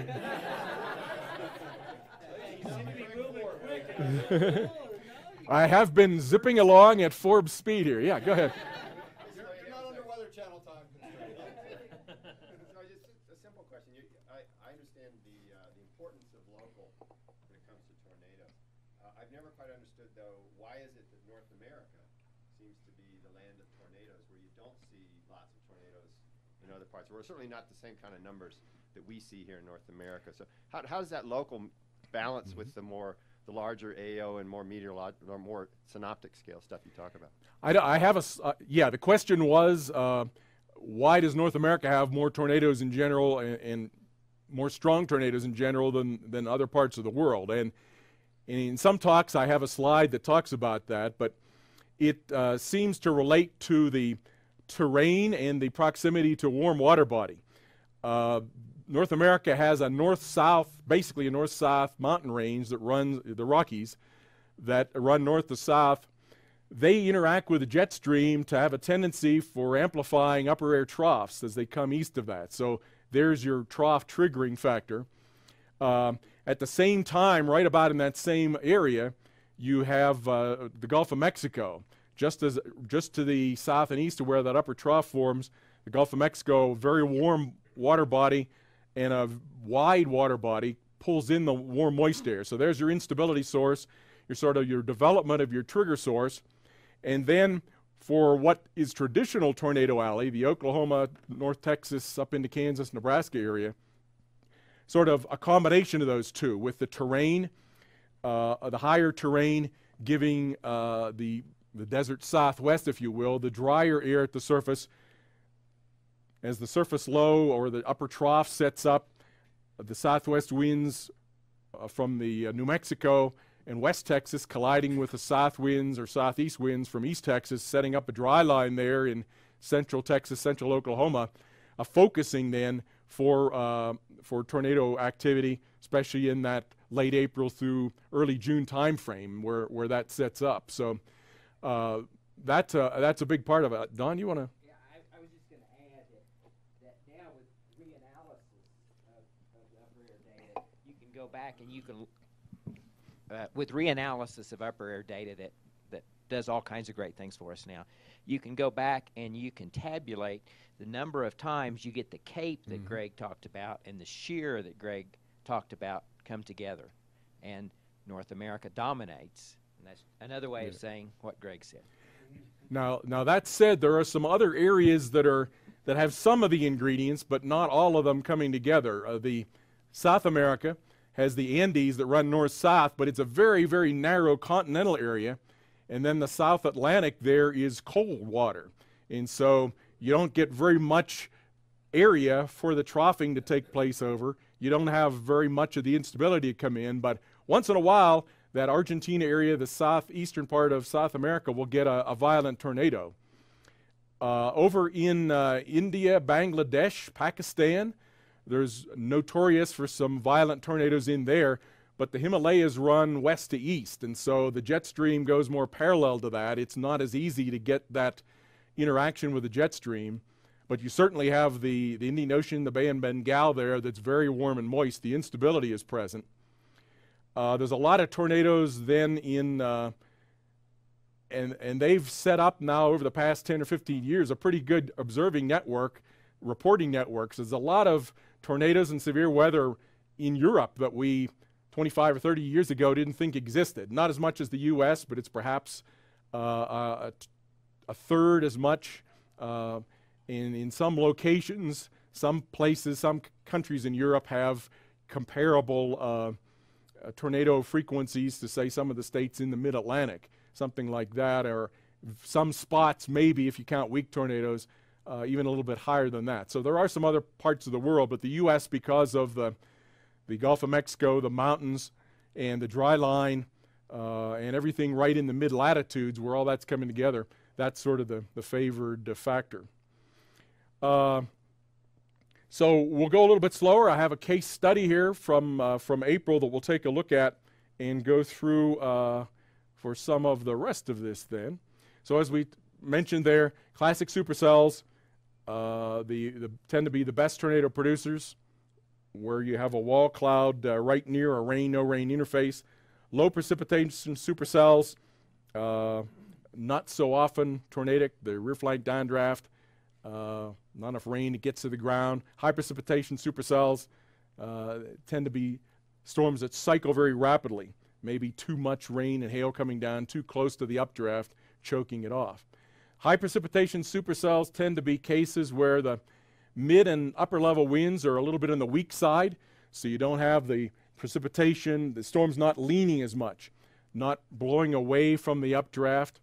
I have been zipping along at Forbes speed here. Yeah, go ahead. You're not under Weather Channel time. No, just a simple question. I understand the importance of local when it comes to tornadoes. I've never quite understood, though, why is it that North America seems to be the land of tornadoes, where you don't see lots of tornadoes in other parts. We're certainly not the same kind of numbers that we see here in North America. So how does that local balance with the larger AO and more meteorological or more synoptic scale stuff you talk about? I have yeah, the question was, why does North America have more tornadoes in general and more strong tornadoes in general than other parts of the world? And in some talks, I have a slide that talks about that, but it seems to relate to the terrain and the proximity to warm water body. North America has a north-south, basically a north-south mountain range that runs the Rockies that run north to south. They interact with the jet stream to have a tendency for amplifying upper air troughs as they come east of that. So there's your trough triggering factor. At the same time, right about in that same area, you have the Gulf of Mexico. Just to the south and east of where that upper trough forms, the Gulf of Mexico, very warm water body and a wide water body pulls in the warm moist air. So there's your instability source, your development of your trigger source. And then for what is traditional tornado alley, the Oklahoma, North Texas, up into Kansas, Nebraska area, sort of a combination of those two, with the terrain, the higher terrain giving the desert southwest, if you will, the drier air at the surface. As the surface low or the upper trough sets up, the southwest winds from the New Mexico and West Texas colliding with the south winds or southeast winds from East Texas, setting up a dry line there in central Texas, central Oklahoma, focusing then for tornado activity, especially in that late April through early June time frame where that sets up. So that's a big part of it. Don, you want to? Yeah, I was just going to add that now with reanalysis of upper air data, you can go back and you can with reanalysis of upper air data that does all kinds of great things for us now. You can go back and you can tabulate the number of times you get the cape that Greg talked about and the shear that Greg talked about come together. And North America dominates. And that's another way of saying what Greg said. Now that said, there are some other areas that have some of the ingredients, but not all of them coming together. The South America has the Andes that run north-south, but it's a very, very narrow continental area. And then the South Atlantic there is cold water. And so you don't get very much area for the troughing to take place over. You don't have very much of the instability to come in, but once in a while, that Argentina area, the southeastern part of South America, will get a violent tornado. Over in India, Bangladesh, Pakistan, there's notorious for some violent tornadoes in there, but the Himalayas run west to east, and so the jet stream goes more parallel to that. It's not as easy to get that interaction with the jet stream, but you certainly have the Indian Ocean, the Bay of Bengal there that's very warm and moist. The instability is present. There's a lot of tornadoes then in, and they've set up now over the past 10 or 15 years a pretty good observing network, reporting networks. There's a lot of tornadoes and severe weather in Europe that we 25 or 30 years ago didn't think existed. Not as much as the U.S., but it's perhaps a third as much. In some locations, some places, some countries in Europe have comparable tornado frequencies to, say, some of the states in the mid-Atlantic, something like that, or some spots, maybe, if you count weak tornadoes, even a little bit higher than that. So there are some other parts of the world, but the U.S., because of the Gulf of Mexico, the mountains, and the dry line, and everything right in the mid-latitudes where all that's coming together, that's sort of the favored factor. So we'll go a little bit slower. I have a case study here from April that we'll take a look at and go through for some of the rest of this then. So as we mentioned there, classic supercells tend to be the best tornado producers, where you have a wall cloud right near a rain, no rain interface. Low precipitation supercells, not so often tornadic, the rear flank downdraft, not enough rain to get to the ground. High precipitation supercells tend to be storms that cycle very rapidly, maybe too much rain and hail coming down too close to the updraft, choking it off. High precipitation supercells tend to be cases where the mid and upper level winds are a little bit on the weak side, so you don't have the precipitation, the storm's not leaning as much, not blowing away from the updraft.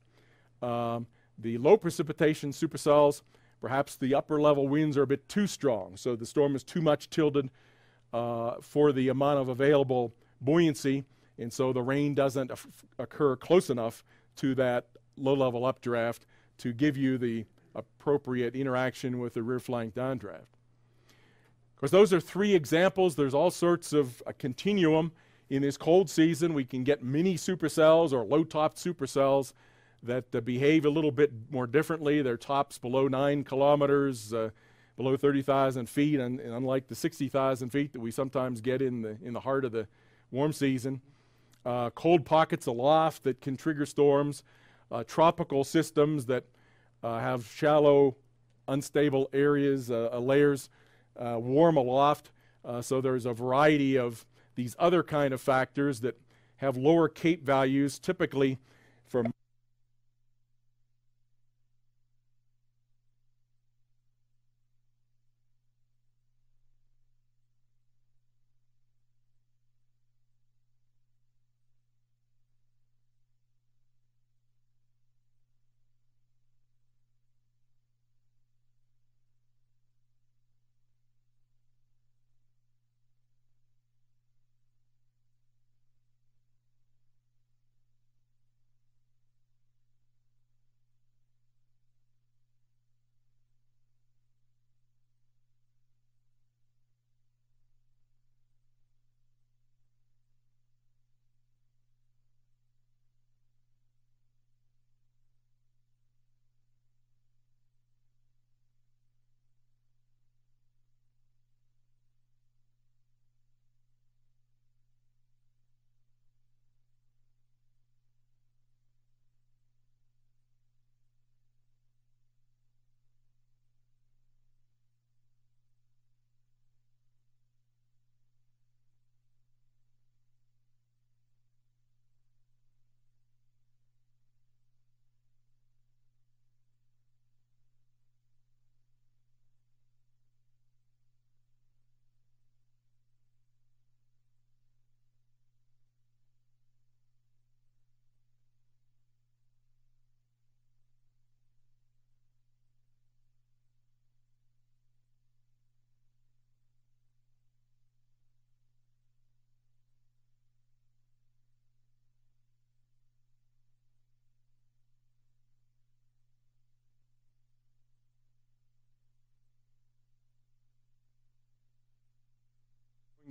The low precipitation supercells, perhaps the upper level winds are a bit too strong, so the storm is too much tilted for the amount of available buoyancy, and so the rain doesn't occur close enough to that low level updraft to give you the appropriate interaction with the rear flank downdraft. Of course, those are three examples. There's all sorts of a continuum. In this cold season, we can get mini supercells or low-topped supercells that behave a little bit more differently. Their tops below 9 kilometers, below 30,000 feet, and unlike the 60,000 feet that we sometimes get in the heart of the warm season. Cold pockets aloft that can trigger storms. Tropical systems that have shallow, unstable areas, layers, warm aloft. So there's a variety of these other kind of factors that have lower Cape values, typically from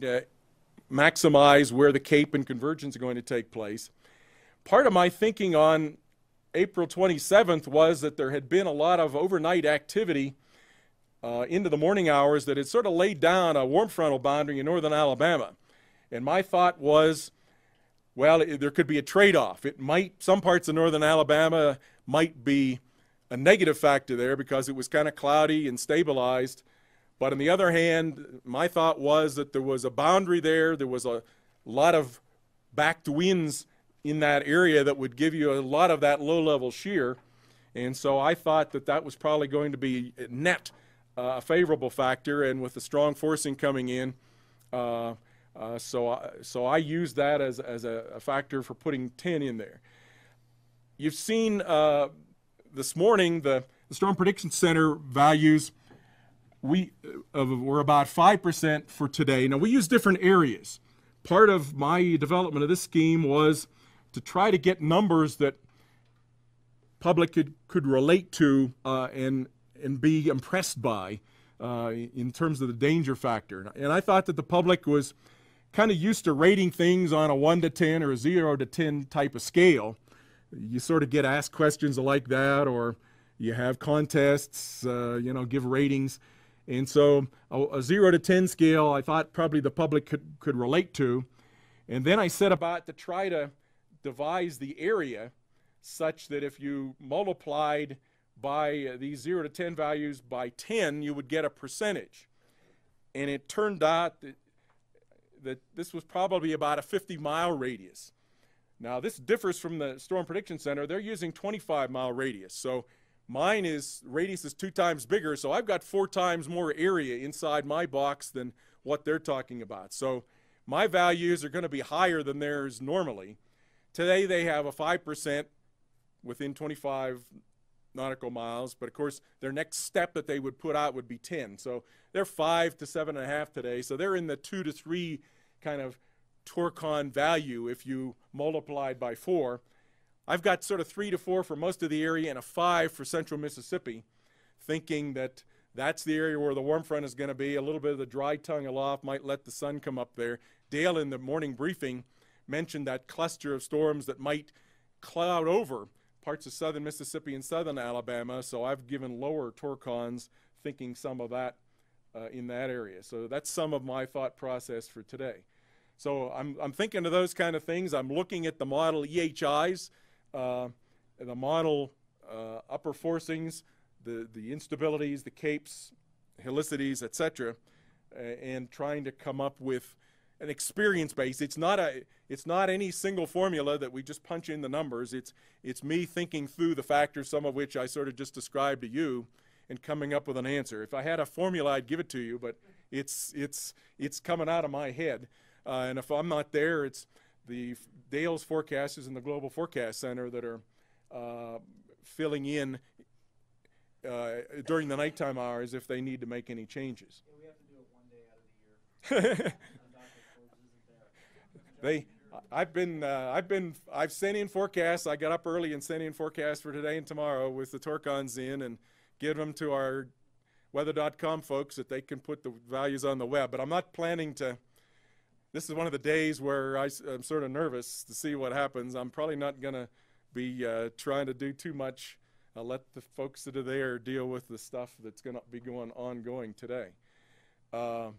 to maximize where the Cape and convergence are going to take place. Part of my thinking on April 27th was that there had been a lot of overnight activity into the morning hours that had sort of laid down a warm frontal boundary in northern Alabama. And my thought was, well, there could be a trade-off. Some parts of northern Alabama might be a negative factor there because it was kind of cloudy and stabilized. But on the other hand, my thought was that there was a boundary there. There was a lot of backed winds in that area that would give you a lot of that low-level shear. And so I thought that that was probably going to be net a favorable factor, and with the strong forcing coming in, so I used that as a factor for putting 10 in there. You've seen this morning the Storm Prediction Center values. We're about 5% for today. Now, we use different areas. Part of my development of this scheme was to try to get numbers that public could relate to and and be impressed by in terms of the danger factor. And I thought that the public was kind of used to rating things on a 1 to 10 or a 0 to 10 type of scale. You sort of get asked questions like that, or you have contests, give ratings. And so a 0 to 10 scale I thought probably the public could relate to. And then I set about to try to devise the area such that if you multiplied by these 0 to 10 values by 10, you would get a percentage. And it turned out that this was probably about a 50-mile radius. Now, this differs from the Storm Prediction Center. They're using 25-mile radius. So mine radius is 2 times bigger, so I've got 4 times more area inside my box than what they're talking about. So my values are going to be higher than theirs normally. Today they have a 5% within 25 nautical miles, but of course their next step that they would put out would be 10. So they're 5 to 7.5 today. So they're in the 2 to 3 kind of torcon value if you multiplied by 4. I've got sort of 3 to 4 for most of the area and a 5 for central Mississippi, thinking that that's the area where the warm front is going to be. A little bit of the dry tongue aloft might let the sun come up there. Dale in the morning briefing mentioned that cluster of storms that might cloud over parts of southern Mississippi and southern Alabama, so I've given lower torcons, thinking some of that in that area. So that's some of my thought process for today. So I'm thinking of those kind of things. I'm looking at the model EHIs, the model upper forcings, the instabilities, the capes, helicities, etc., and trying to come up with an experience base. It's not any single formula that we just punch in the numbers. It's me thinking through the factors, some of which I sort of just described to you, and coming up with an answer. If I had a formula, I'd give it to you, but it's coming out of my head. And if I'm not there, it's the Dale's forecasters and the Global Forecast Center that are filling in during the nighttime hours if they need to make any changes. Yeah, we have to do it one day out of the year. I've sent in forecasts. I got up early and sent in forecasts for today and tomorrow with the torcons in and give them to our weather.com folks that they can put the values on the web. But I'm not planning to. This is one of the days where I'm sort of nervous to see what happens. I'm probably not going to be trying to do too much. I'll let the folks that are there deal with the stuff that's going to be ongoing today. So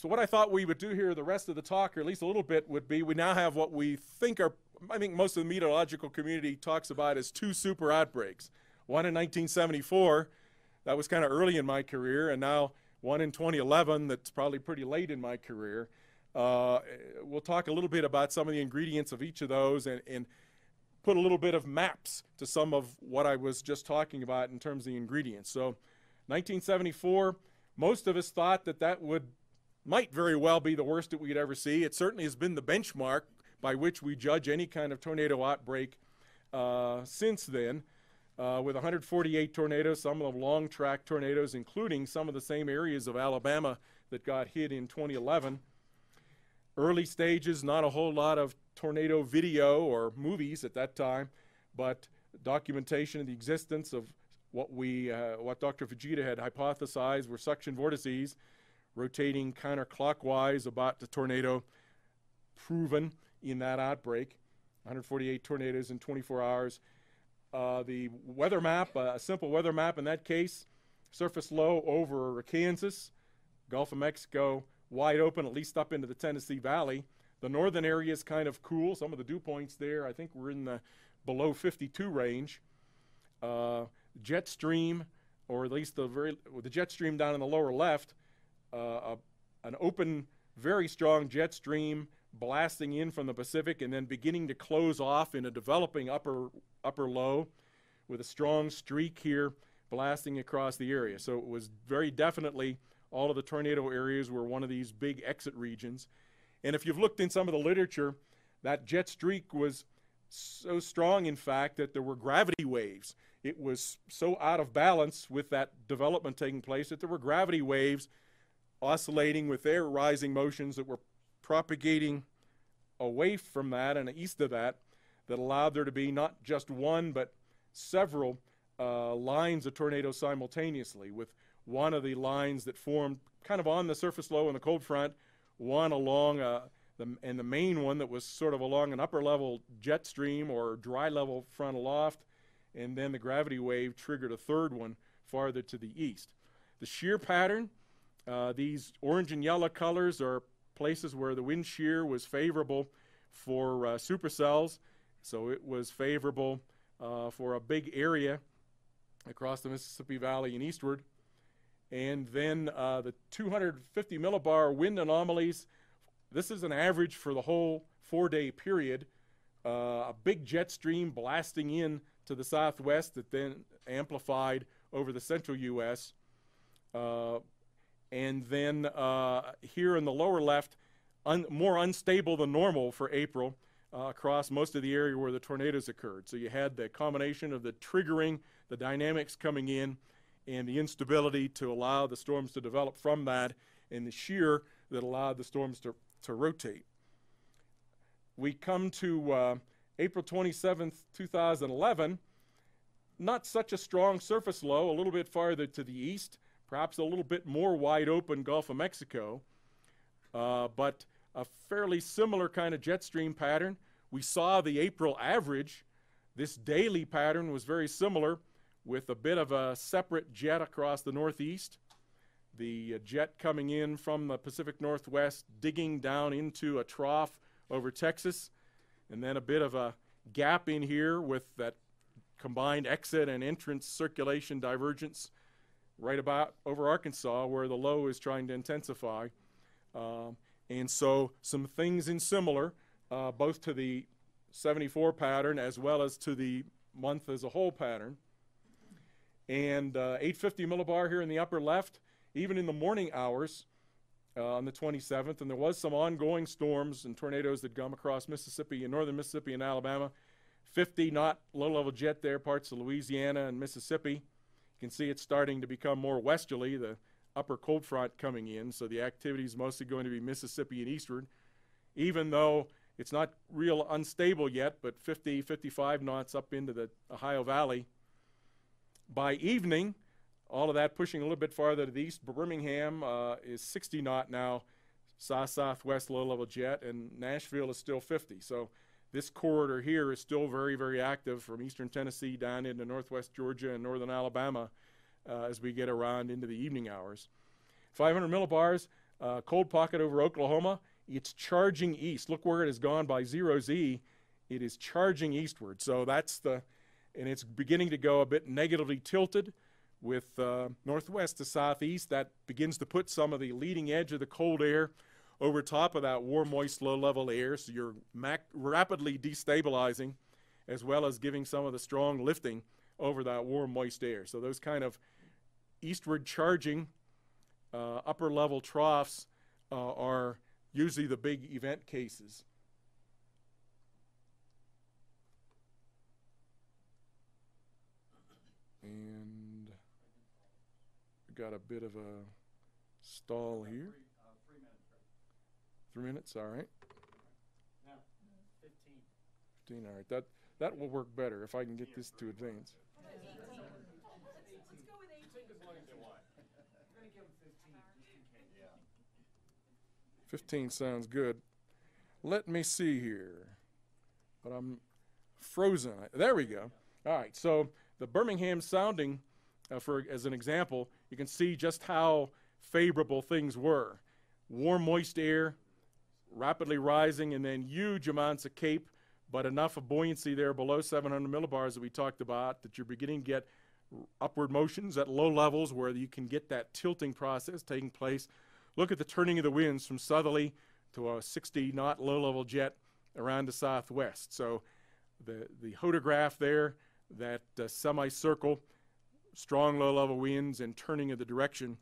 what I thought we would do here the rest of the talk, or at least a little bit, would be we now have what we think are, I think most of the meteorological community talks about as 2 super outbreaks. One in 1974, that was kind of early in my career, and now one in 2011 that's probably pretty late in my career. We'll talk a little bit about some of the ingredients of each of those and put a little bit of maps to some of what I was just talking about in terms of the ingredients. So 1974, most of us thought that might very well be the worst that we could ever see. It certainly has been the benchmark by which we judge any kind of tornado outbreak since then, with 148 tornadoes, some of them long-track tornadoes, including some of the same areas of Alabama that got hit in 2011. Early stages, not a whole lot of tornado video or movies at that time, but documentation of the existence of what Dr. Fujita had hypothesized were suction vortices rotating counterclockwise about the tornado, proven in that outbreak. 148 tornadoes in 24 hours. The weather map, a simple weather map in that case, surface low over Kansas, Gulf of Mexico, wide open, at least up into the Tennessee Valley. The northern area is kind of cool. Some of the dew points there, I think we're in the below 52 range. Jet stream, or at least the jet stream down in the lower left, an open, very strong jet stream blasting in from the Pacific and then beginning to close off in a developing upper low with a strong streak here blasting across the area. So it was very definitely all of the tornado areas were one of these big exit regions. And if you've looked in some of the literature, that jet streak was so strong, in fact, that there were gravity waves. It was so out of balance with that development taking place that there were gravity waves oscillating with their rising motions that were propagating away from that and east of that allowed there to be not just one but several lines of tornadoes simultaneously, with one of the lines that formed kind of on the surface low in the cold front, one along and the main one that was sort of along an upper level jet stream or dry level front aloft, and then the gravity wave triggered a third one farther to the east. The shear pattern, these orange and yellow colors are places where the wind shear was favorable for supercells, so it was favorable for a big area across the Mississippi Valley and eastward. And then the 250 millibar wind anomalies, this is an average for the whole 4-day period. A big jet stream blasting in to the southwest that then amplified over the central U.S. And then here in the lower left, more unstable than normal for April across most of the area where the tornadoes occurred. So you had the combination of the triggering, the dynamics coming in, and the instability to allow the storms to develop from that, and the shear that allowed the storms to rotate. We come to April 27th, 2011. Not such a strong surface low, a little bit farther to the east, perhaps a little bit more wide open Gulf of Mexico, but a fairly similar kind of jet stream pattern. We saw the April average. This daily pattern was very similar, with a bit of a separate jet across the northeast. The jet coming in from the Pacific Northwest, digging down into a trough over Texas, and then a bit of a gap in here with that combined exit and entrance circulation divergence right about over Arkansas, where the low is trying to intensify. And so some things in similar, both to the 74 pattern as well as to the month as a whole pattern. And 850 millibar here in the upper left, even in the morning hours on the 27th, and there was some ongoing storms and tornadoes that come across Mississippi and northern Mississippi and Alabama. 50 knot low-level jet there, parts of Louisiana and Mississippi. You can see it's starting to become more westerly, the upper cold front coming in, so the activity is mostly going to be Mississippi and eastward, even though it's not real unstable yet, but 50, 55 knots up into the Ohio Valley. By evening, all of that pushing a little bit farther to the east. Birmingham is 60 knot now, southwest low-level jet, and Nashville is still 50. So this corridor here is still very, very active from eastern Tennessee down into northwest Georgia and northern Alabama as we get around into the evening hours. 500 millibars, cold pocket over Oklahoma. It's charging east. Look where it has gone by 0Z. It is charging eastward. So that's and it's beginning to go a bit negatively tilted with northwest to southeast. That begins to put some of the leading edge of the cold air over top of that warm, moist, low-level air. So you're rapidly destabilizing, as well as giving some of the strong lifting over that warm, moist air. So those kind of eastward charging upper-level troughs are usually the big event cases. And we got a bit of a stall here. 3 minutes, all right. No, 15. 15, all right. That will work better if I can get this to advance. Let's go with 18. As long as they want. We're going to give them 15 just in case. Yeah. 15 sounds good. Let me see here. But I'm frozen. There we go. All right, so the Birmingham sounding, as an example, you can see just how favorable things were. Warm, moist air, rapidly rising, and then huge amounts of cape, but enough of buoyancy there below 700 millibars that we talked about that you're beginning to get upward motions at low levels where you can get that tilting process taking place. Look at the turning of the winds from southerly to a 60-knot low-level jet around the southwest. So the hodograph there, that semicircle, strong low-level winds and turning of the direction,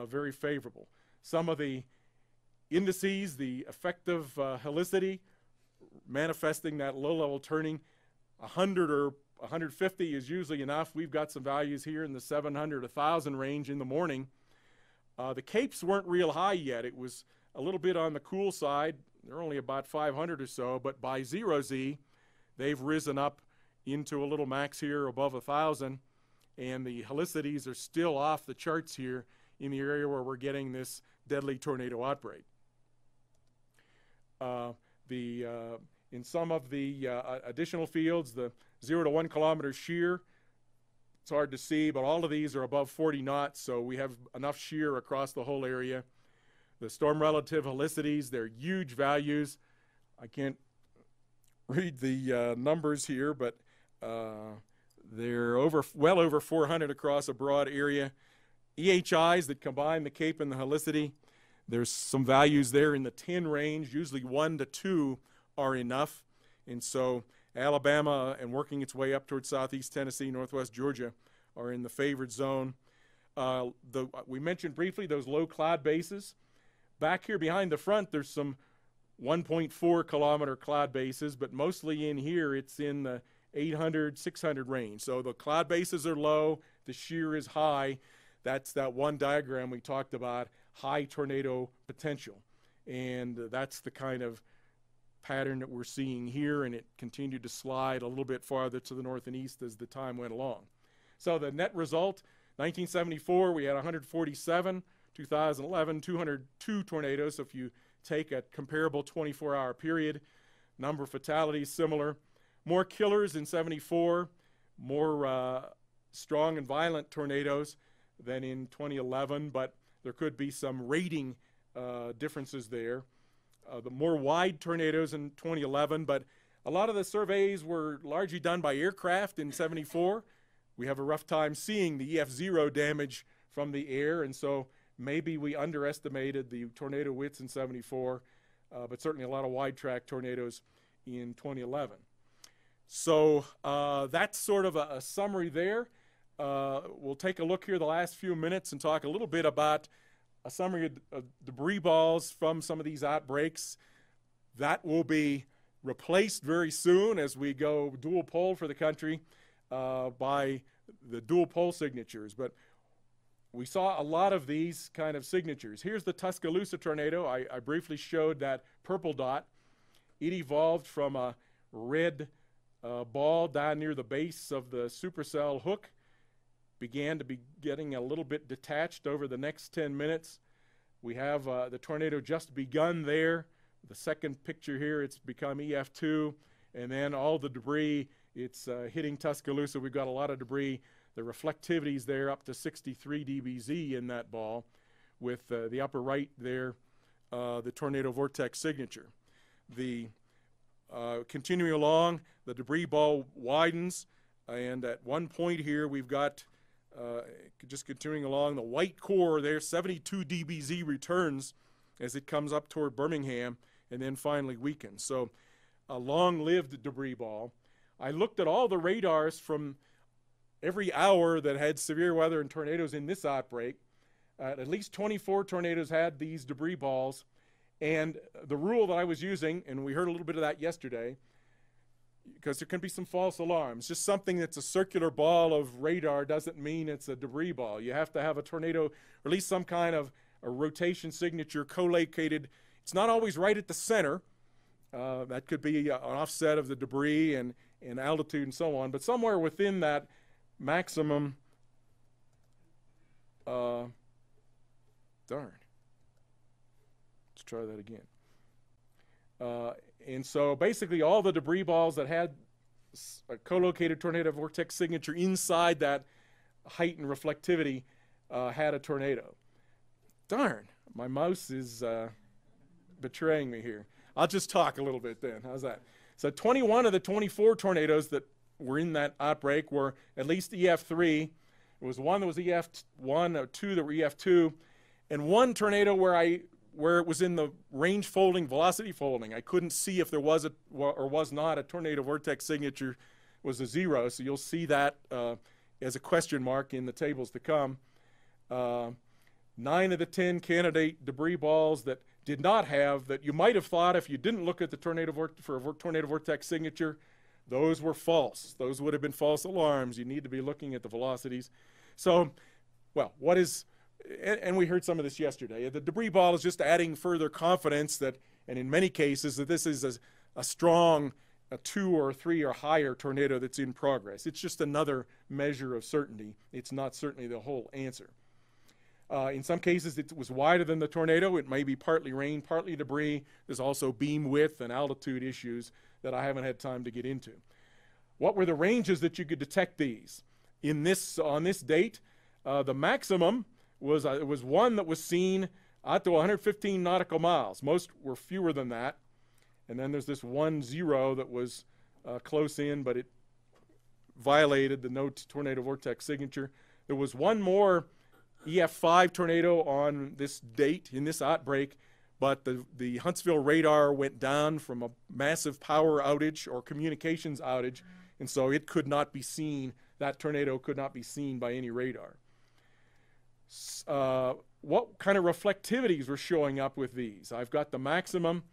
very favorable. Some of the indices, the effective helicity, manifesting that low-level turning, 100 or 150 is usually enough. We've got some values here in the 700, 1,000 range in the morning. The capes weren't real high yet. It was a little bit on the cool side. They're only about 500 or so, but by 0Z, they've risen up into a little max here above 1,000, and the helicities are still off the charts here in the area where we're getting this deadly tornado outbreak. In some of the additional fields, the 0 to 1 kilometer shear, it's hard to see, but all of these are above 40 knots, so we have enough shear across the whole area. The storm relative helicities, they're huge values. I can't read the numbers here, but they're well over 400 across a broad area. EHIs that combine the CAPE and the helicity, there's some values there in the 10 range. Usually 1 to 2 are enough. And so Alabama and working its way up towards southeast Tennessee, northwest Georgia are in the favored zone. We mentioned briefly those low cloud bases. Back here behind the front, there's some 1.4 kilometer cloud bases, but mostly in here it's in the 800, 600 range. So the cloud bases are low, the shear is high. That's that one diagram we talked about, high tornado potential. And that's the kind of pattern that we're seeing here, and it continued to slide a little bit farther to the north and east as the time went along. So the net result, 1974, we had 147, 2011, 202 tornadoes. So if you take a comparable 24-hour period, number of fatalities similar. More killers in 74, more strong and violent tornadoes than in 2011, but there could be some rating differences there. The more wide tornadoes in 2011, but a lot of the surveys were largely done by aircraft in 74. We have a rough time seeing the EF0 damage from the air, and so maybe we underestimated the tornado widths in 74, but certainly a lot of wide track tornadoes in 2011. So that's sort of a summary there. We'll take a look here the last few minutes and talk a little bit about a summary of debris balls from some of these outbreaks. That will be replaced very soon as we go dual pole for the country by the dual pole signatures. But we saw a lot of these kind of signatures. Here's the Tuscaloosa tornado. I briefly showed that purple dot. It evolved from a red ball down near the base of the supercell hook. Began to be getting a little bit detached over the next 10 minutes. We have the tornado just begun there. The second picture here, it's become EF2, and then all the debris, it's hitting Tuscaloosa. We've got a lot of debris. The reflectivity's there up to 63 dBz in that ball, with the upper right there, the tornado vortex signature. The continuing along, the debris ball widens, and at one point here we've got just continuing along, the white core there, 72 dBz returns as it comes up toward Birmingham and then finally weakens. So a long-lived debris ball. I looked at all the radars from every hour that had severe weather and tornadoes in this outbreak. At least 24 tornadoes had these debris balls. And the rule that I was using, and we heard a little bit of that yesterday, because there can be some false alarms. Just something that's a circular ball of radar doesn't mean it's a debris ball. You have to have a tornado, or at least some kind of a rotation signature co-located. It's not always right at the center. That could be an offset of the debris and altitude and so on, but somewhere within that maximum, darn. Let's try that again. And so basically all the debris balls that had a co-located tornado vortex signature inside that height and reflectivity had a tornado. Darn, my mouse is betraying me here. I'll just talk a little bit then. How's that? So 21 of the 24 tornadoes that were in that outbreak were at least EF3. There was one that was EF1, 2 that were EF2, and one tornado where it was in the range folding, velocity folding. I couldn't see if there was or was not a tornado vortex signature. It was a 0, so you'll see that as a question mark in the tables to come. 9 of the 10 candidate debris balls that did not have, that you might have thought if you didn't look at the tornado vortex signature, those were false. Those would have been false alarms. You need to be looking at the velocities. So, well, what is... And we heard some of this yesterday. The debris ball is just adding further confidence that, and in many cases, that this is a strong a 2 or 3 or higher tornado that's in progress. It's just another measure of certainty. It's not certainly the whole answer. In some cases, it was wider than the tornado. It may be partly rain, partly debris. There's also beam width and altitude issues that I haven't had time to get into. What were the ranges that you could detect these? On this date, the maximum was one that was seen out to 115 nautical miles. Most were fewer than that. And then there's this 1-0 that was close in, but it violated the no tornado vortex signature. There was one more EF5 tornado on this date, in this outbreak, but the Huntsville radar went down from a massive power outage or communications outage, and so it could not be seen. That tornado could not be seen by any radar. What kind of reflectivities were showing up with these? I've got the maximum,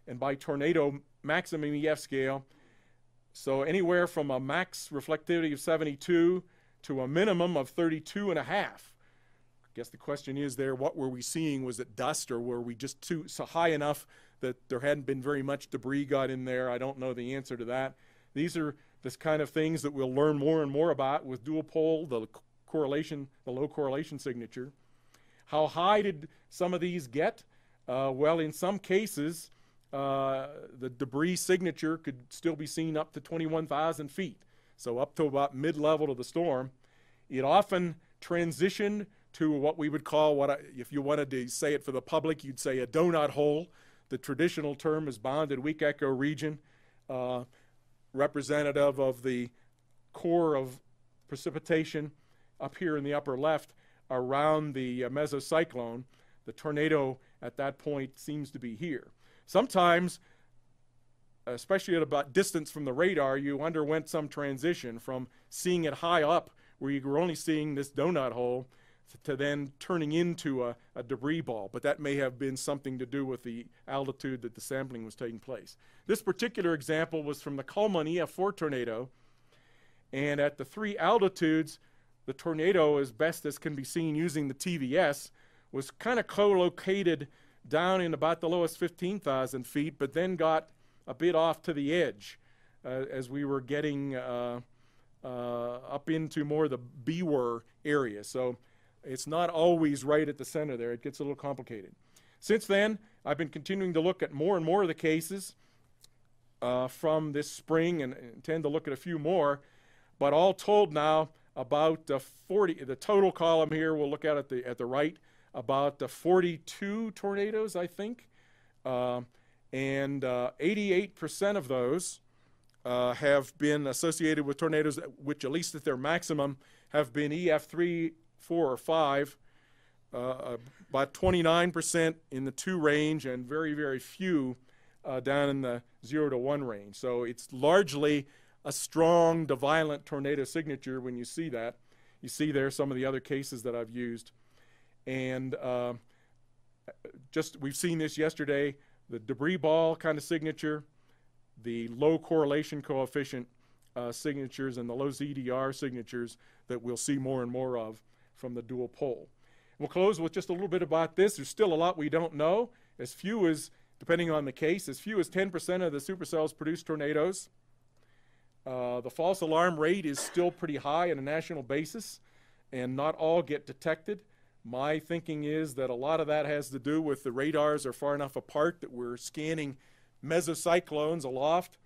and by tornado maximum EF scale, so anywhere from a max reflectivity of 72 to a minimum of 32.5. I guess the question is there, what were we seeing? Was it dust, or were we just so high enough that there hadn't been very much debris got in there? I don't know the answer to that. These are this kind of things that we'll learn more and more about with dual pole, the low correlation signature. How high did some of these get? Well, in some cases, the debris signature could still be seen up to 21,000 feet, so up to about mid-level of the storm. It often transitioned to what we would call, if you wanted to say it for the public, you'd say a donut hole. The traditional term is bounded weak echo region, representative of the core of precipitation up here in the upper left around the mesocyclone. The tornado at that point seems to be here. Sometimes, especially at about distance from the radar, you underwent some transition from seeing it high up, where you were only seeing this donut hole, to then turning into a debris ball. But that may have been something to do with the altitude that the sampling was taking place. This particular example was from the Coleman EF4 tornado, and at the 3 altitudes, the tornado, as best as can be seen using the TVS, was kind of co-located down in about the lowest 15,000 feet, but then got a bit off to the edge as we were getting up into more of the BWER area. So it's not always right at the center there. It gets a little complicated. Since then, I've been continuing to look at more and more of the cases from this spring, and intend to look at a few more, but all told now, about 40, the total column here we'll look at the right, about 42 tornadoes, I think, and 88% of those have been associated with tornadoes which, at least at their maximum, have been EF3, 4, or 5, about 29% in the 2 range, and very, very few down in the 0 to 1 range. So it's largely a strong to violent tornado signature when you see that. You see there some of the other cases that I've used. And we've seen this yesterday, the debris ball kind of signature, the low correlation coefficient signatures, and the low ZDR signatures that we'll see more and more of from the dual pole. We'll close with just a little bit about this. There's still a lot we don't know. As few as, depending on the case, as few as 10% of the supercells produce tornadoes. The false alarm rate is still pretty high on a national basis, and not all get detected. My thinking is that a lot of that has to do with the radars are far enough apart that we're scanning mesocyclones aloft.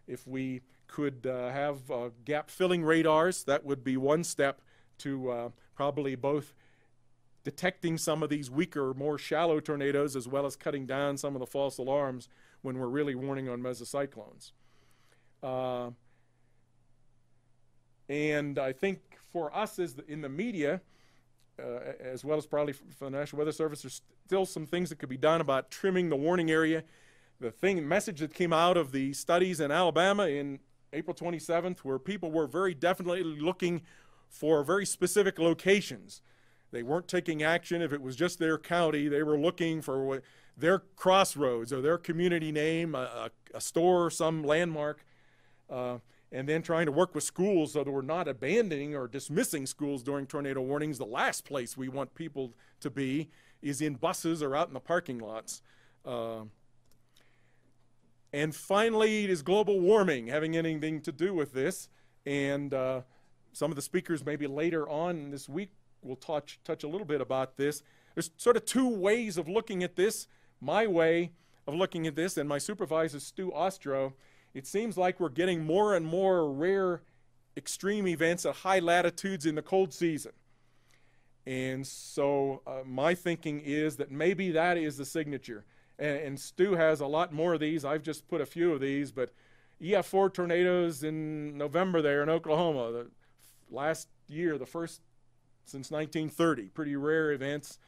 If we could have gap-filling radars, that would be one step to probably both detecting some of these weaker, more shallow tornadoes, as well as cutting down some of the false alarms when we're really warning on mesocyclones. And I think for us in the media, as well as probably for the National Weather Service, there's still some things that could be done about trimming the warning area. The message that came out of the studies in Alabama in April 27th, where people were very definitely looking for very specific locations. They weren't taking action if it was just their county. They were looking for their crossroads or their community name, a store, some landmark, and then trying to work with schools so that we're not abandoning or dismissing schools during tornado warnings. The last place we want people to be is in buses or out in the parking lots. And finally, is global warming having anything to do with this? And some of the speakers maybe later on this week will touch a little bit about this. There's sort of two ways of looking at this. My way of looking at this, and my supervisor, Stu Ostro, it seems like we're getting more and more rare extreme events at high latitudes in the cold season. And so my thinking is that maybe that is the signature. And Stu has a lot more of these. I've just put a few of these, but EF4 tornadoes in November there in Oklahoma, the last year, the first since 1930, pretty rare events.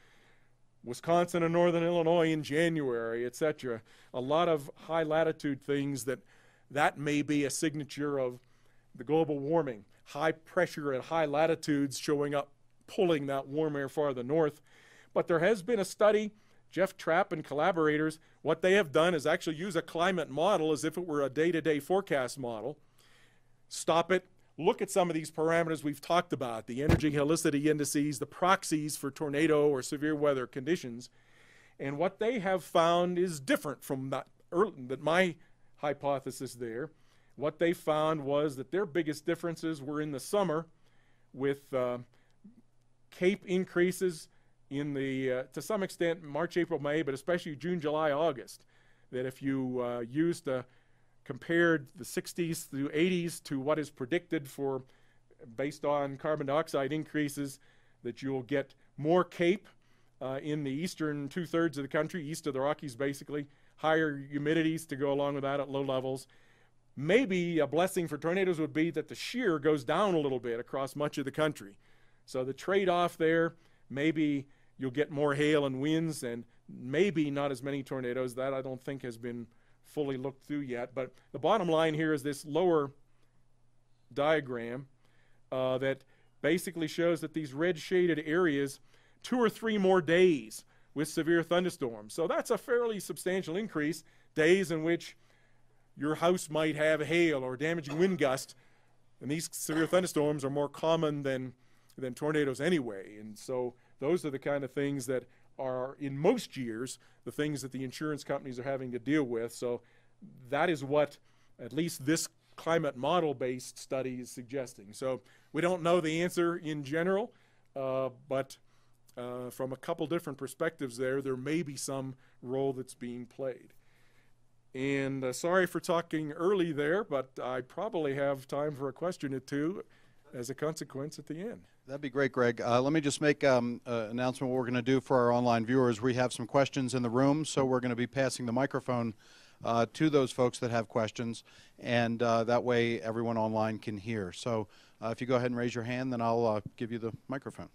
Wisconsin and northern Illinois in January, etc. A lot of high latitude things that may be a signature of the global warming. High pressure at high latitudes showing up, pulling that warm air farther north. But there has been a study, Jeff Trapp and collaborators, what they have done is actually use a climate model as if it were a day-to-day forecast model. Stop it. Look at some of these parameters we've talked about, the energy helicity indices, the proxies for tornado or severe weather conditions. And what they have found is different from that my hypothesis there. What they found was that their biggest differences were in the summer with CAPE increases in the, to some extent, March, April, May, but especially June, July, August. That if you compared the 60s through 80s to what is predicted for, based on carbon dioxide increases, that you'll get more CAPE in the eastern two-thirds of the country, east of the Rockies basically, higher humidities to go along with that at low levels. Maybe a blessing for tornadoes would be that the shear goes down a little bit across much of the country. So the trade-off there, maybe you'll get more hail and winds and maybe not as many tornadoes. That I don't think has been fully looked through yet. But the bottom line here is this lower diagram that basically shows that these red shaded areas, 2 or 3 more days with severe thunderstorms. So that's a fairly substantial increase, days in which your house might have hail or damaging wind gusts, and these severe thunderstorms are more common than tornadoes anyway. And so those are the kind of things that are, in most years, the things that the insurance companies are having to deal with. So that is what at least this climate model-based study is suggesting. So we don't know the answer in general, but from a couple different perspectives there may be some role that's being played. And sorry for talking early there, but I probably have time for a question or two as a consequence at the end. That'd be great, Greg. Let me just make an announcement what we're going to do for our online viewers. We have some questions in the room, so we're going to be passing the microphone to those folks that have questions, and that way everyone online can hear. So if you go ahead and raise your hand, then I'll give you the microphone.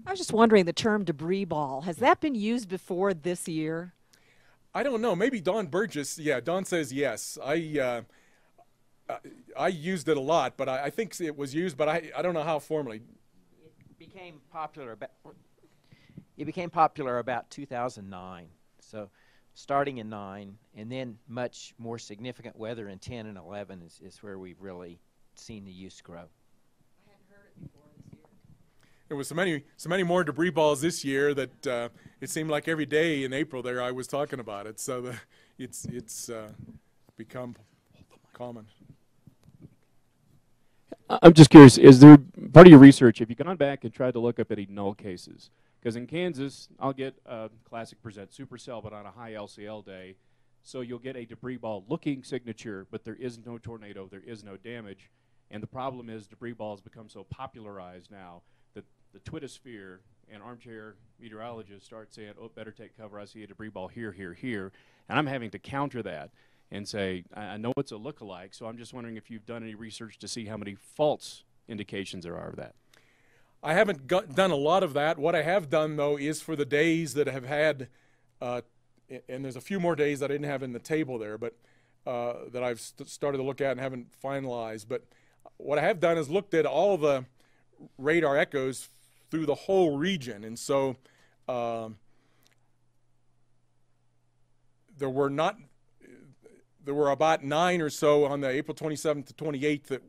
I was just wondering, the term debris ball, has that been used before this year? I don't know. Maybe Don Burgess. Yeah, Don says yes. I used it a lot, but I think it was used, but I don't know how formally. It became popular about 2009. So starting in 9, and then much more significant weather in 10 and 11 is where we've really seen the use grow. I hadn't heard it before this year. There was so many more debris balls this year that it seemed like every day in April there I was talking about it. So it's become common. I'm just curious, is there part of your research, have you gone back and tried to look up any null cases? Because in Kansas, I'll get a classic present Supercell, but on a high LCL day, so you'll get a debris ball looking signature, but there is no tornado, there is no damage. And the problem is debris balls become so popularized now that the twittosphere and armchair meteorologists start saying, oh, better take cover, I see a debris ball here, here, here. And I'm having to counter that and say, I know it's a lookalike, so I'm just wondering if you've done any research to see how many false indications there are of that. I haven't done a lot of that. What I have done, though, is for the days that have had, and there's a few more days that I didn't have in the table there, but that I've started to look at and haven't finalized. But what I have done is looked at all the radar echoes through the whole region, and so there were about 9 or so on the April 27th to 28th that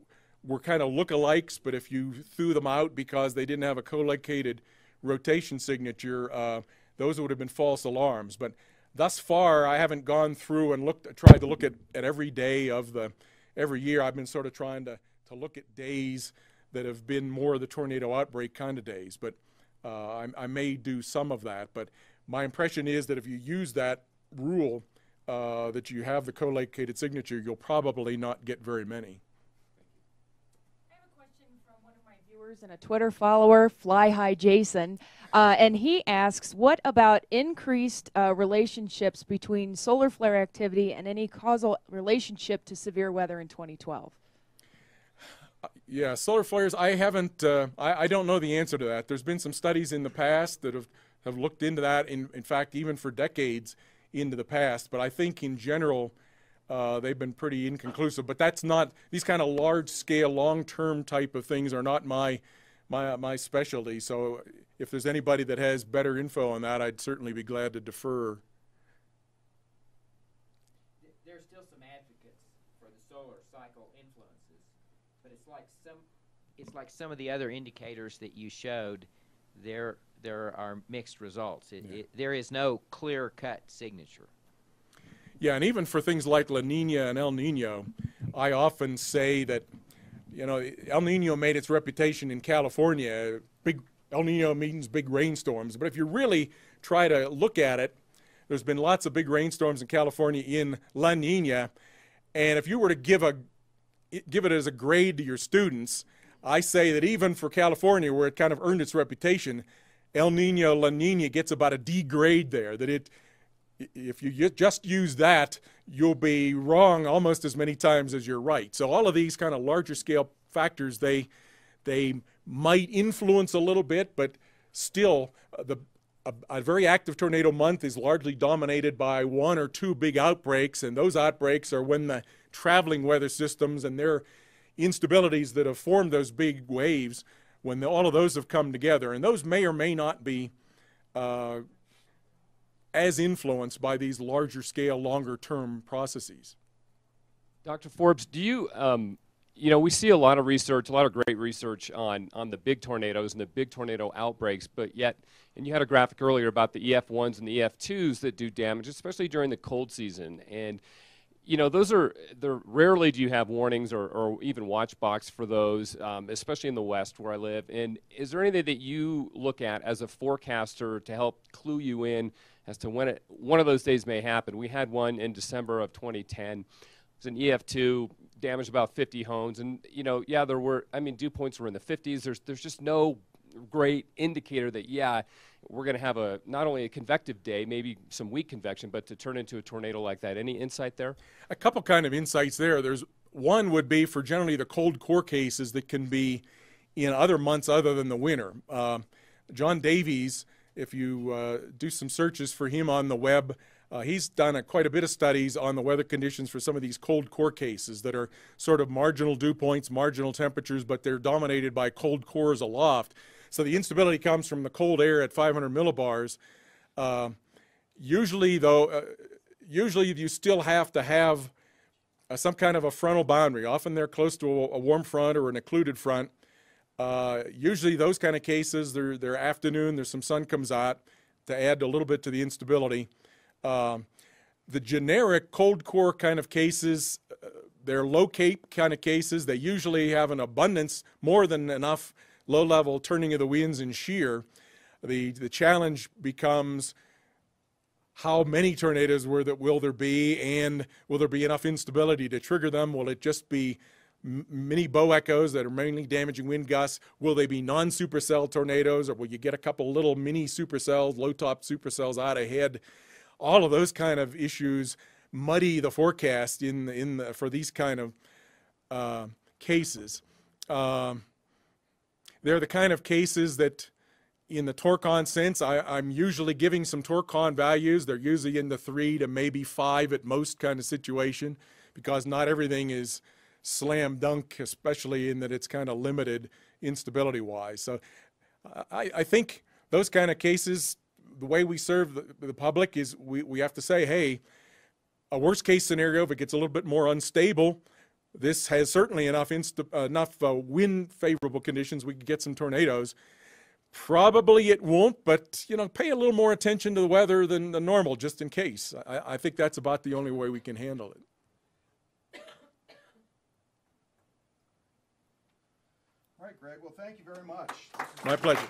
were kind of lookalikes, but if you threw them out because they didn't have a collocated rotation signature, those would have been false alarms. But thus far, I haven't gone through and tried to look at every day of every year. I've been sort of trying to look at days that have been more of the tornado outbreak kind of days. But I may do some of that. But my impression is that if you use that rule, that you have the co-located signature, you'll probably not get very many. And a Twitter follower, Fly High Jason, and he asks, what about increased relationships between solar flare activity and any causal relationship to severe weather in 2012? Yeah, solar flares, I haven't, I don't know the answer to that. There's been some studies in the past that have looked into that, in fact, even for decades into the past, but I think in general, they've been pretty inconclusive. But that's not, these kind of large-scale, long-term type of things are not my specialty. So if there's anybody that has better info on that, I'd certainly be glad to defer. There's still some advocates for the solar cycle influences, but it's like some of the other indicators that you showed. There are mixed results. There is no clear-cut signature. Yeah, and even for things like La Nina and El Nino, I often say that, you know, El Nino made its reputation in California. Big El Nino means big rainstorms. But if you really try to look at it, there's been lots of big rainstorms in California in La Nina. And if you were to give it as a grade to your students, I say that even for California, where it kind of earned its reputation, El Nino, La Nina gets about a D grade there. That if you just use that, you'll be wrong almost as many times as you're right. So all of these kind of larger scale factors, they might influence a little bit, but still a very active tornado month is largely dominated by one or two big outbreaks, and those outbreaks are when the traveling weather systems and their instabilities that have formed those big waves, when all of those have come together, and those may or may not be as influenced by these larger scale, longer term processes. Dr. Forbes, do you, you know, we see a lot of research, a lot of great research on the big tornadoes and the big tornado outbreaks, but yet, and you had a graphic earlier about the EF1s and the EF2s that do damage, especially during the cold season. And, you know, rarely do you have warnings or even watch box for those, especially in the West where I live. And is there anything that you look at as a forecaster to help clue you in as to when one of those days may happen? We had one in December of 2010. It was an EF2, damaged about 50 homes. And, you know, yeah, there were, I mean, dew points were in the 50s. There's just no great indicator that, yeah, we're going to have not only a convective day, maybe some weak convection, but to turn into a tornado like that. Any insight there? A couple kind of insights there. One would be for generally the cold core cases that can be in other months other than the winter. John Davies, if you do some searches for him on the web, he's done quite a bit of studies on the weather conditions for some of these cold core cases that are sort of marginal dew points, marginal temperatures, but they're dominated by cold cores aloft. So the instability comes from the cold air at 500 millibars. Usually, though, you still have to have some kind of a frontal boundary. Often they're close to a warm front or an occluded front. Usually those kind of cases, they're afternoon, there's some sun comes out to add a little bit to the instability. The generic cold core kind of cases, they're low cape kind of cases. They usually have an abundance, more than enough low-level turning of the winds and shear. The challenge becomes how many tornadoes will there be, and will there be enough instability to trigger them? Will it just be mini bow echoes that are mainly damaging wind gusts? Will they be non-supercell tornadoes, or will you get a couple little mini supercells, low-top supercells out ahead? All of those kind of issues muddy the forecast for these kind of cases. They're the kind of cases that, in the torcon sense, I'm usually giving some torcon values. They're usually in the 3 to maybe 5 at most kind of situation, because not everything is slam dunk, especially in that it's kind of limited instability-wise. So I think those kind of cases, the way we serve the public is we have to say, hey, a worst-case scenario, if it gets a little bit more unstable, this has certainly enough wind-favorable conditions. We can get some tornadoes. Probably it won't, but, you know, pay a little more attention to the weather than the normal, just in case. I think that's about the only way we can handle it. All right, Greg. Well, thank you very much. My pleasure.